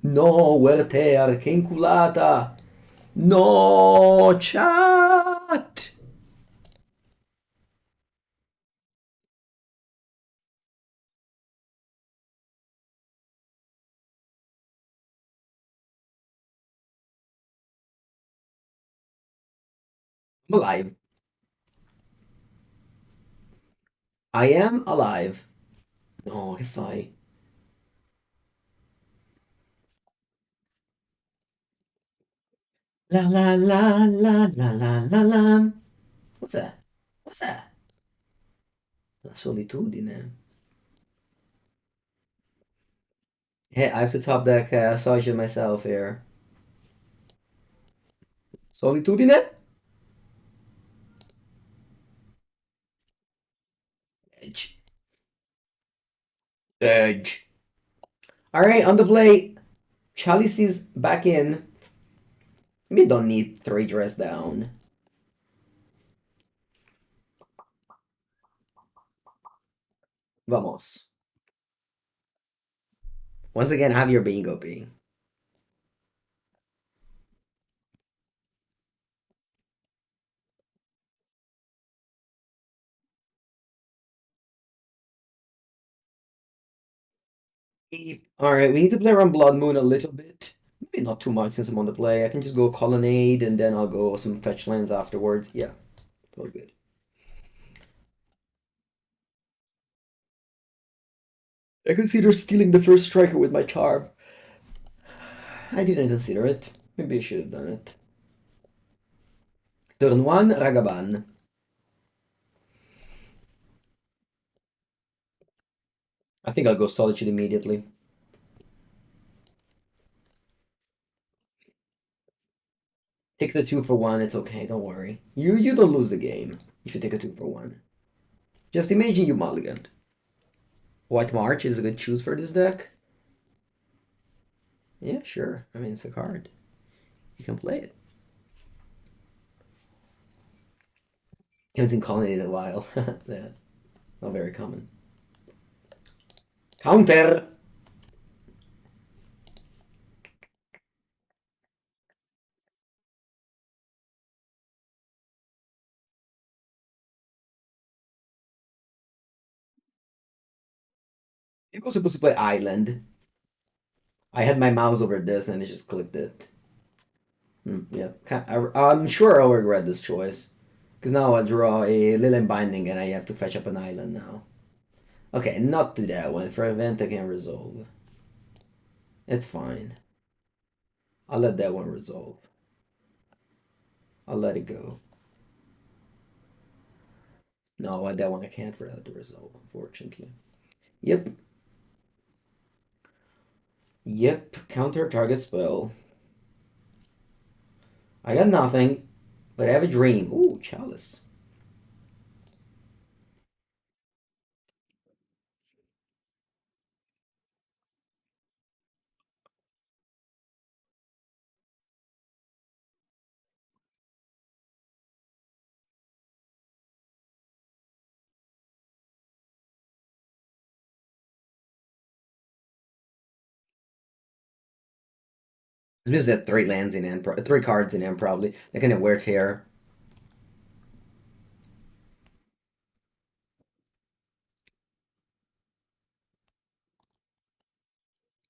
No, Werther, che inculata! No, chat! I'm alive. I am alive. No, if I. La la la la la la la la. What's that? What's that? La solitudine. Hey, I have to top deck Sasha myself here. Solitudine? Edge. Edge. Alright, on the plate. Chalice is back in. We don't need three dress down. Vamos. Once again, have your bingo ping. Alright, we need to play around Blood Moon a little bit. Maybe not too much since I'm on the play. I can just go Colonnade and then I'll go some fetch lands afterwards. Yeah, it's all good. I consider stealing the first striker with my charm. I didn't consider it. Maybe I should have done it. Turn 1, Ragavan. I think I'll go Solitude immediately. Take the 2 for 1, it's okay, don't worry. You don't lose the game if you take a 2 for 1. Just imagine you mulliganed. White March is a good choose for this deck. Yeah, sure. I mean, it's a card. You can play it. Haven't seen Colonnade in a while. Yeah, not very common. Counter! It was supposed to play Island. I had my mouse over this and I just clicked it. Yeah, I'm sure I'll regret this choice. Because now I draw a Leyline Binding and I have to fetch up an island now. Okay, not to that one. For event I can resolve. It's fine. I'll let that one resolve. I'll let it go. No, that one I can't let it resolve, unfortunately. Yep. Yep, counter target spell. I got nothing, but I have a dream. Ooh, Chalice. Just at three lands in hand, three cards in hand probably. They're gonna wear tear.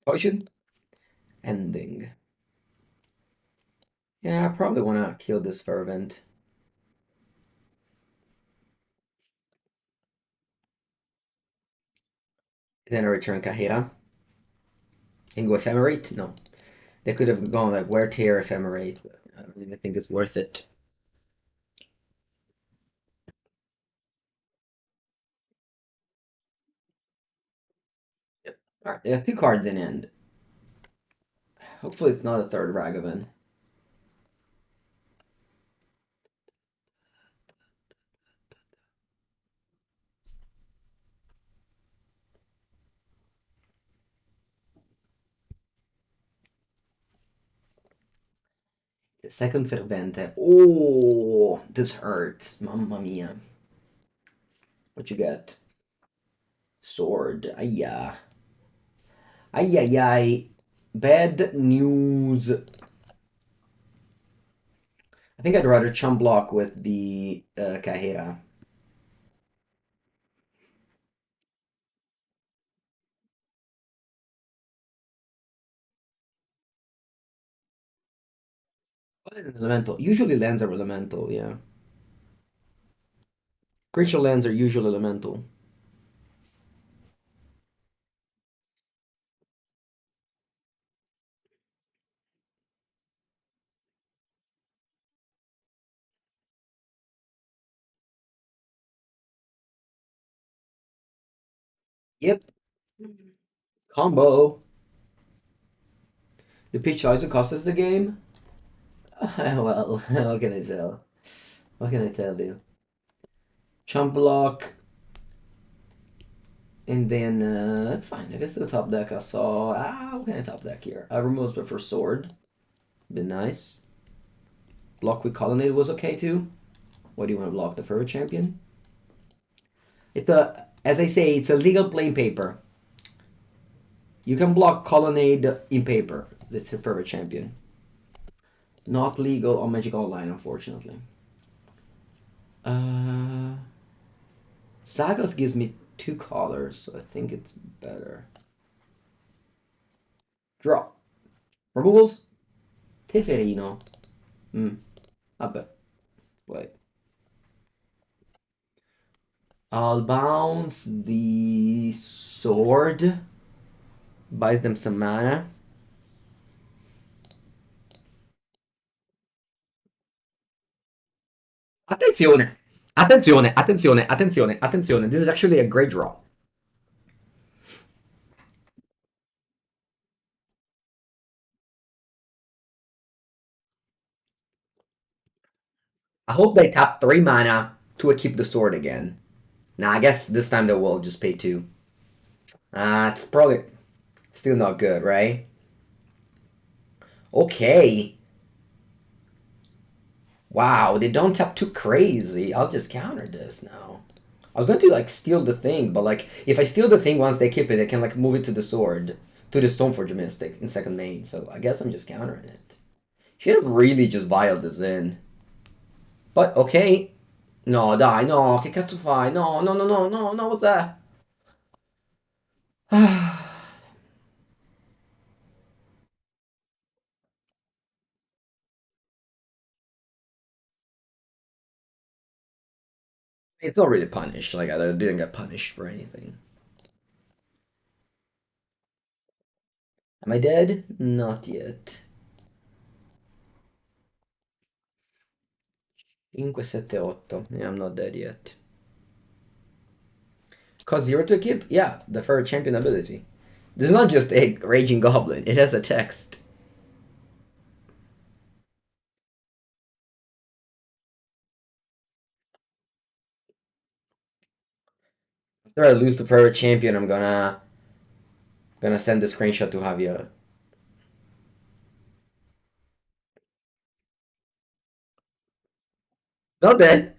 Potion ending. Yeah, I probably wanna kill this fervent. Then I return Kaheera. And go ephemerate? No. They could have gone like wear tear ephemerate, but I don't even think it's worth it. Yep. Alright, they have two cards in hand. Hopefully it's not a third Ragavan. The second Fervente. Oh, this hurts. Mamma mia. What you got? Sword. Ayya. Ay. Bad news. I think I'd rather chum block with the Kaheera. Elemental. Usually lands are elemental, yeah. Creature lands are usually elemental. Yep. Combo. The pitch tries to cost us the game? Well, what can I tell? What can I tell you? Chump block. And then, that's fine. I guess the top deck I saw. What can I top deck here? I removed the first sword. Been nice. Block with Colonnade was okay too. What do you want to block? The Furry Champion? It's a, as I say, it's a legal plain paper. You can block Colonnade in paper. It's a Furry Champion. Not legal on Magic Online, unfortunately. Uh, Zagoth gives me two colors, so I think it's better. Draw. Removals? Teferino. Vabbè. Wait. I'll bounce the sword. Buys them some mana. Attenzione! Attenzione. This is actually a great draw. I hope they tap 3 mana to equip the sword again. Nah, I guess this time they will just pay 2. It's probably still not good, right? Okay. Wow, they don't tap too crazy. I'll just counter this now. I was going to like steal the thing, but like if I steal the thing once they keep it, I can like move it to the sword, to the Stoneforge Mystic in second main. So I guess I'm just countering it. Should have really just vialed this in. But okay. No, dai, no, che cazzo fai? No, what's that? It's not really punished. Like I didn't get punished for anything. Am I dead? Not yet. 5, 7, 8. Yeah, I'm not dead yet. Cost 0 to keep? Yeah, the Furry Champion ability. This is not just a Raging Goblin, it has a text. After I lose the Furry Champion, I'm gonna send the screenshot to Javier. Not dead.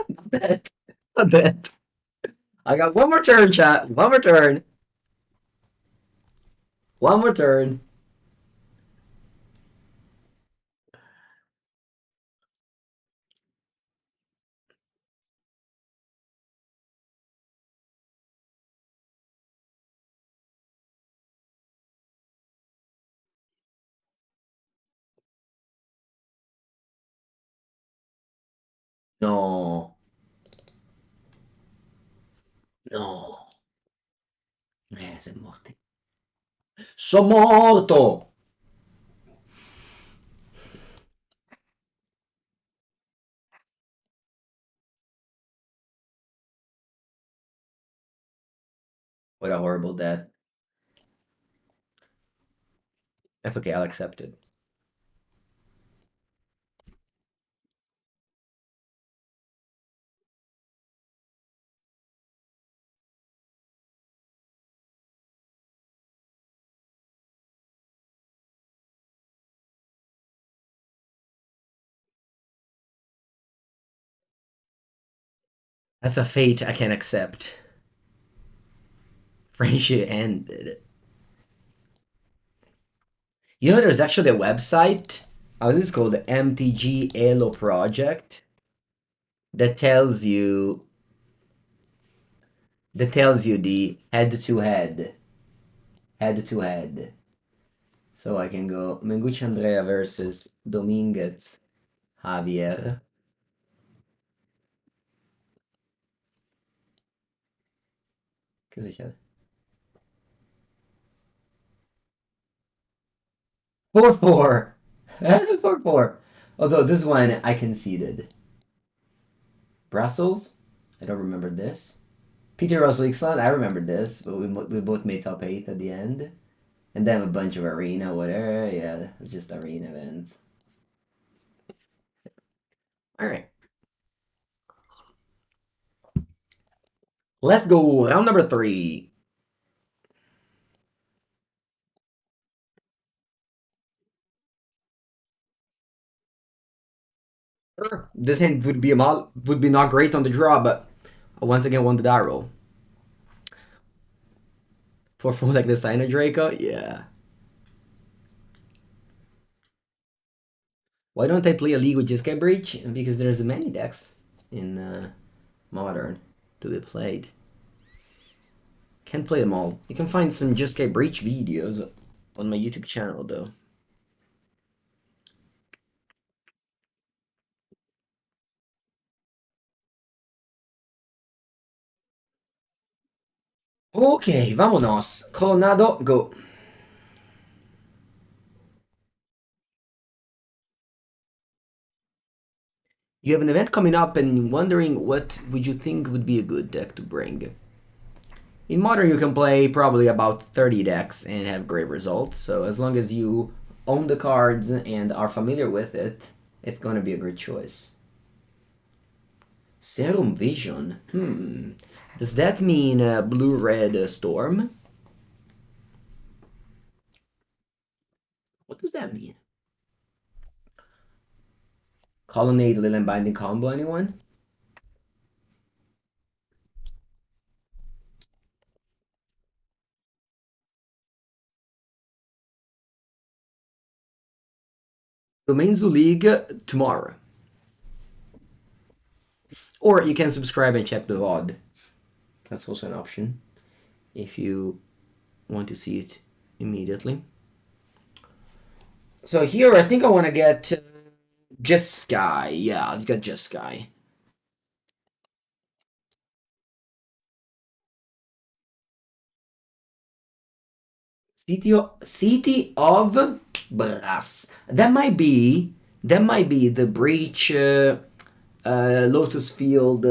Not dead. Not dead. I got one more turn, chat. One more turn. One more turn. No. No. Sei morto. Sono morto! What a horrible death. That's okay, I'll accept it. That's a fate I can't accept. Friendship ended. You know, there's actually a website. Oh, this is called the MTGO project that tells you the head to head. So I can go Mengucci Andrea versus Dominguez Javier. Cosa c'è? 4-4. 4-4. Although this one I conceded. Brussels? I don't remember this. Peter Russell Ixlan, I remember this, but we both made top 8 at the end. And then a bunch of arena, whatever. Yeah, it's just arena events. Alright. Let's go. Round number 3. Sure. This hand would be not great on the draw, but I once again won the die roll. For like the Sign of Draco? Yeah. Why don't I play a league with Jeskai Breach? Because there's many decks in Modern to be played. Can't play them all. You can find some Jeskai Breach videos on my YouTube channel, though. Ok, vámonos. Colonado, go. You have an event coming up and wondering what would you think would be a good deck to bring. In Modern, you can play probably about 30 decks and have great results. So as long as you own the cards and are familiar with it, it's going to be a great choice. Serum Vision. Does that mean blue-red storm? What does that mean? Colonnade, Leyline Binding combo, anyone? Domains League tomorrow. Or you can subscribe and check the VOD. That's also an option if you want to see it immediately. So here I think I want to get Just Sky. Yeah, let's get Just Sky. City of Brass. That might be the Breach Lotus Field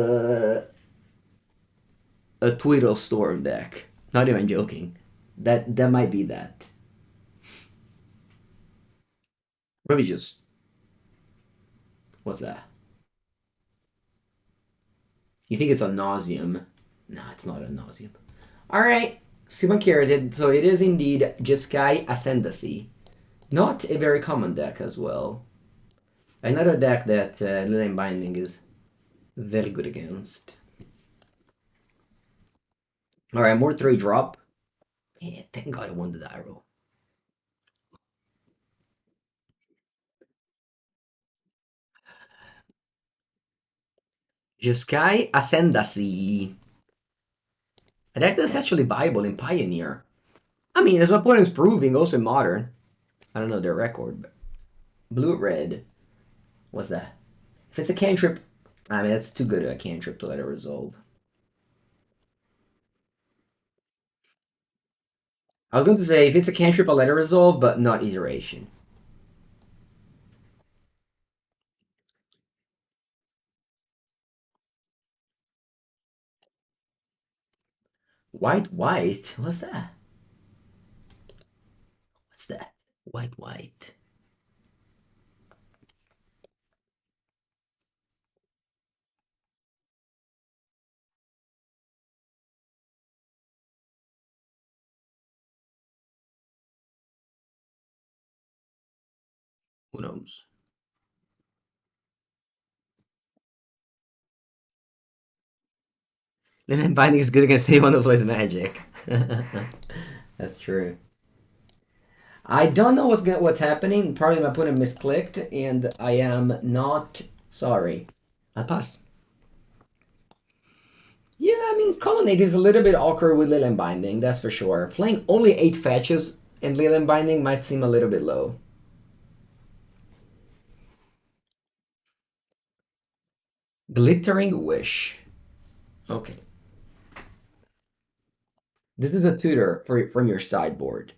a Twiddle Storm deck. Not even joking. That might be that. Let me just. What's that? You think it's a nauseum? Nah, it's not a nauseum. Alright. Simakira did. So it is indeed Jeskai Ascendancy. Not a very common deck as well. Another deck that Leyline Binding is very good against. Alright, more 3-drop. Yeah, thank God I won the die roll. Jeskai Ascendancy. A deck that's actually viable in Pioneer. I mean, as my opponent's proving, also in Modern. I don't know their record, but blue-red. What's that? If it's a cantrip, I mean, that's too good a cantrip to let it resolve. I was going to say, if it's a cantrip, I'll let it resolve, but not iteration. White, white? What's that? What's that? White, white. Who knows? Leyline Binding is good against anyone who plays Magic. That's true. I don't know what's happening. Probably my opponent misclicked, and I am not sorry. I pass. Yeah, I mean, Colonnade is a little bit awkward with Leyline Binding, that's for sure. Playing only 8 fetches in Leyline Binding might seem a little bit low. Glittering Wish. Okay. This is a tutor from your sideboard.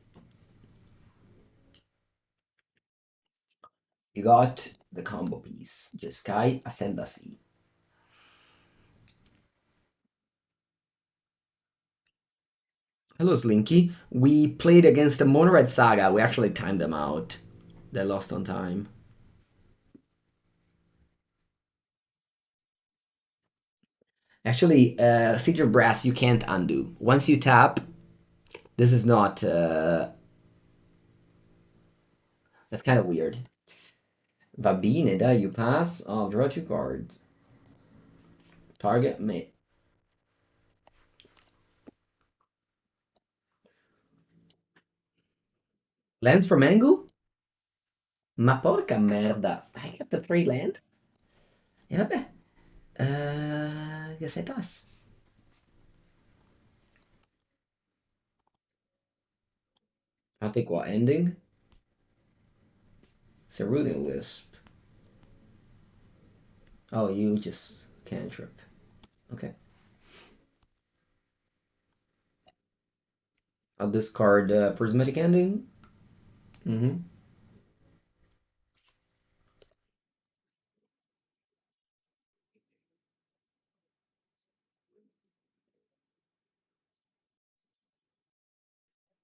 You got the combo piece. Jeskai Ascendancy. Hello, Slinky. We played against the Mono Red Saga. We actually timed them out. They lost on time. Actually, City of Brass you can't undo. Once you tap, this is not. That's kind of weird. Va bene, dai, you pass. I'll draw 2 cards. Target me. Lands for Mango? Ma porca merda. I got the 3 land? E vabbè. Guess I pass. I'll take what? Ending? Cerulean Wisp. Oh, you just cantrip. Okay. I'll discard Prismatic Ending. Mm-hmm.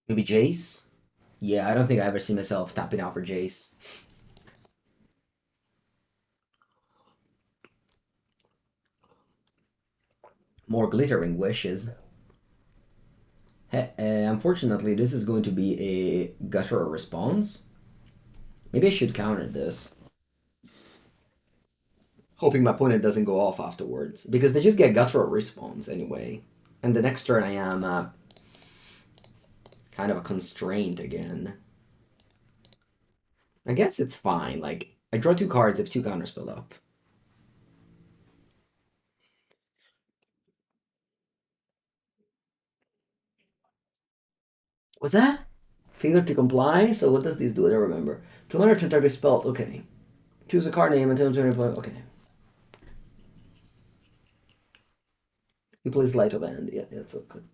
Maybe Jace? Yeah, I don't think I ever see myself tapping out for Jace. More glittering wishes. Unfortunately, this is going to be a guttural response. Maybe I should counter this. Hoping my opponent doesn't go off afterwards. Because they just get guttural response anyway. And the next turn I am kind of a constraint again. I guess it's fine. Like, I draw 2 cards if 2 counterspell up. What's that? Failure to comply? So what does this do? I don't remember. 200 to target spell. Okay. Choose a card name until 20. Okay. He plays Light of Hand. Yeah, that's so good.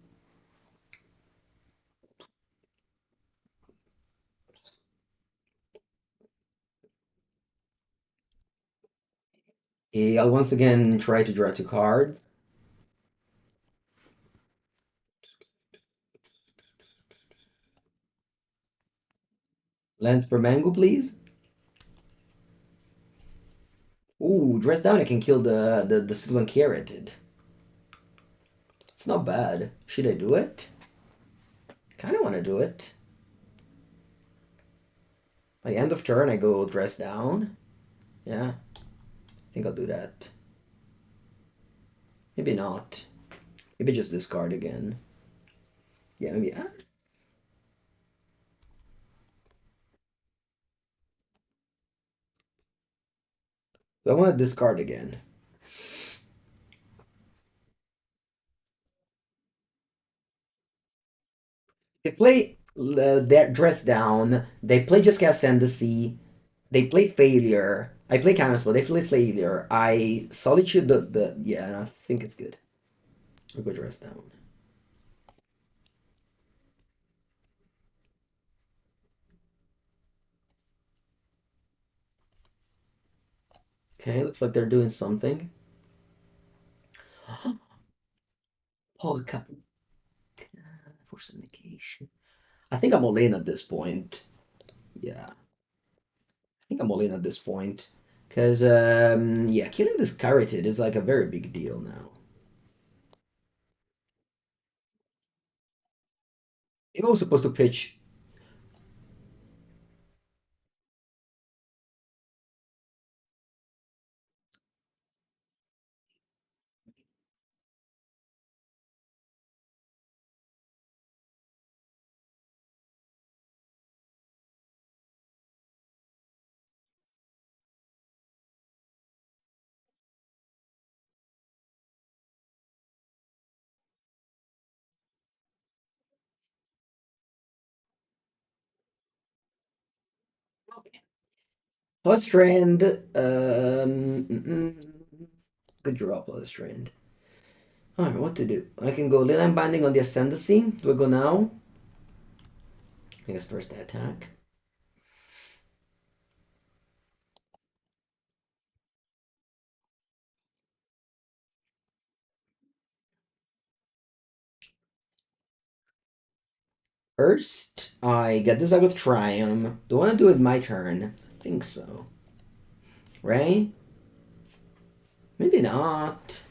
I'll once again try to draw 2 cards. Lands per mango, please. Ooh, dress down. I can kill the Sylvan Carroted. It's not bad. Should I do it? Kind of want to do it. Like end of turn, I go dress down. Yeah, I think I'll do that. Maybe not. Maybe just discard again. Yeah, maybe. I want to discard again. They play their dress down. They play just cast Send the Sea. They play failure. I play Counterspell. They play failure. I Solitude the yeah, and I think it's good. I'll go dress down. Okay, looks like they're doing something. Polka for syndication. I think I'm all in at this point. Yeah, I think I'm all in at this point. Because, yeah, killing this carotid is like a very big deal now. If I was supposed to pitch. Plus Strand, good draw, Plus Strand. Alright, what to do? I can go Leyline Binding on the Ascendancy. Do I go now? I guess first attack. First, I get this Zagoth Triome. Do I want to do it my turn? I think so. Right? Maybe not.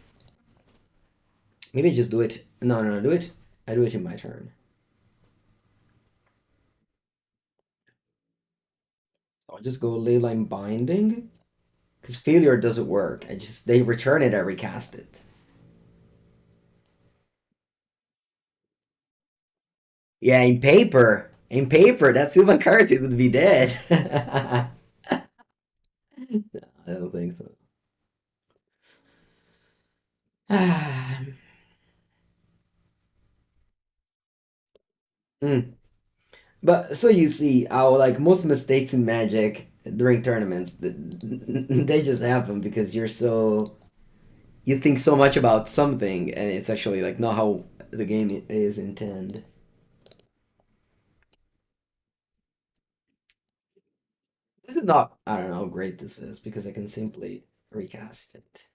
Maybe I just do it. No, no, no, do it. I do it in my turn. So I'll just go Leyline Binding. Because failure doesn't work. They return it, I recast it. Yeah, in paper. In paper, that Sylvan Karate would be dead. No, I don't think so. Mm. But so you see how like most mistakes in Magic during tournaments, they just happen because you think so much about something and it's actually like not how the game is intended. This is not, I don't know how great this is because I can simply recast it.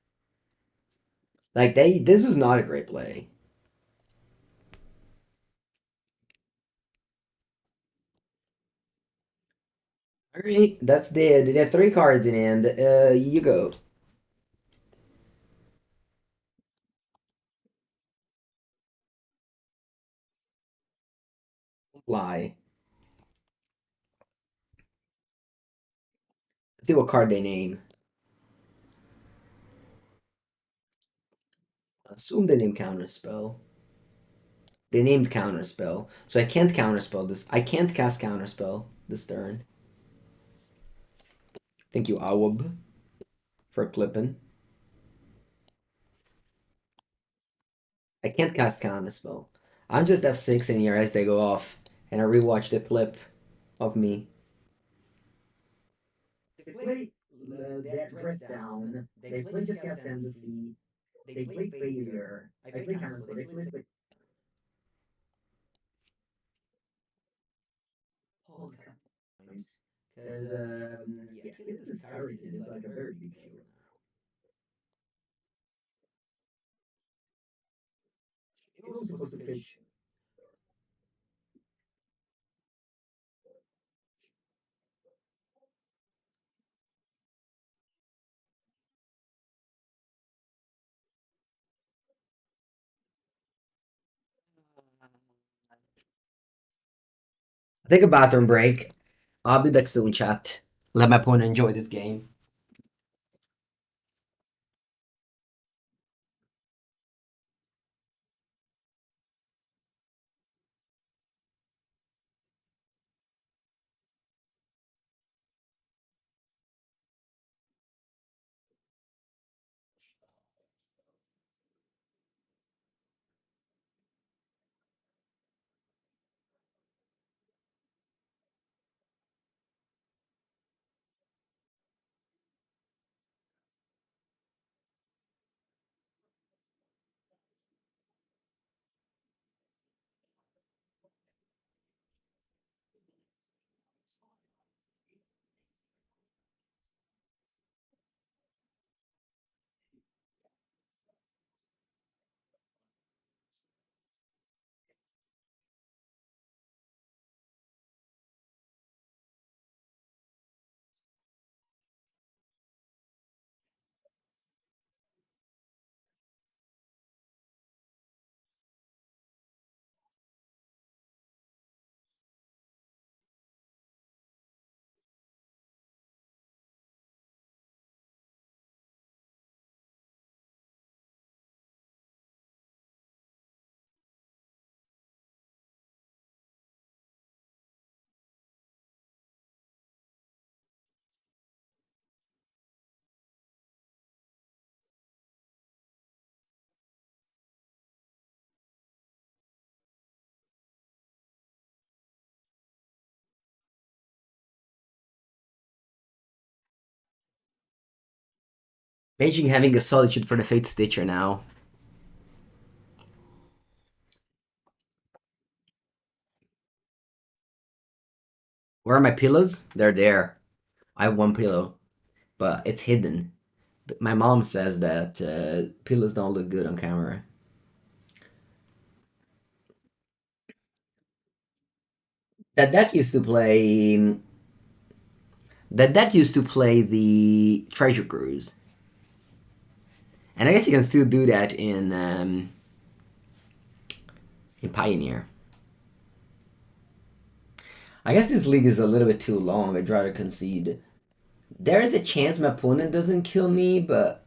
Like this was not a great play. All right, that's dead. They have three cards in hand. You go. Lie. Let's see what card they name. Assume they name Counterspell. They named Counterspell, so I can't Counterspell this. I can't cast Counterspell this turn. Thank you, Awub, for clipping. I can't cast Counterspell. I'm just F6 in here as they go off, and I rewatch the clip of me. They play that dress down. They play just Ascendancy. They play Failure. I play Counterspell. They play Polka. Because, yeah, killing this carrot is like a very big deal. It was supposed to pitch. Take a bathroom break. I'll be back soon, chat. Let my opponent enjoy this game. Imagine having a Solitude for the Fate Stitcher now. Where are my pillows? They're there. I have one pillow, but it's hidden. But my mom says that pillows don't look good on camera. That deck used to play. That deck used to play the Treasure Cruise, and I guess you can still do that in Pioneer. I guess this league is a little bit too long. I'd rather concede. There is a chance my opponent doesn't kill me, but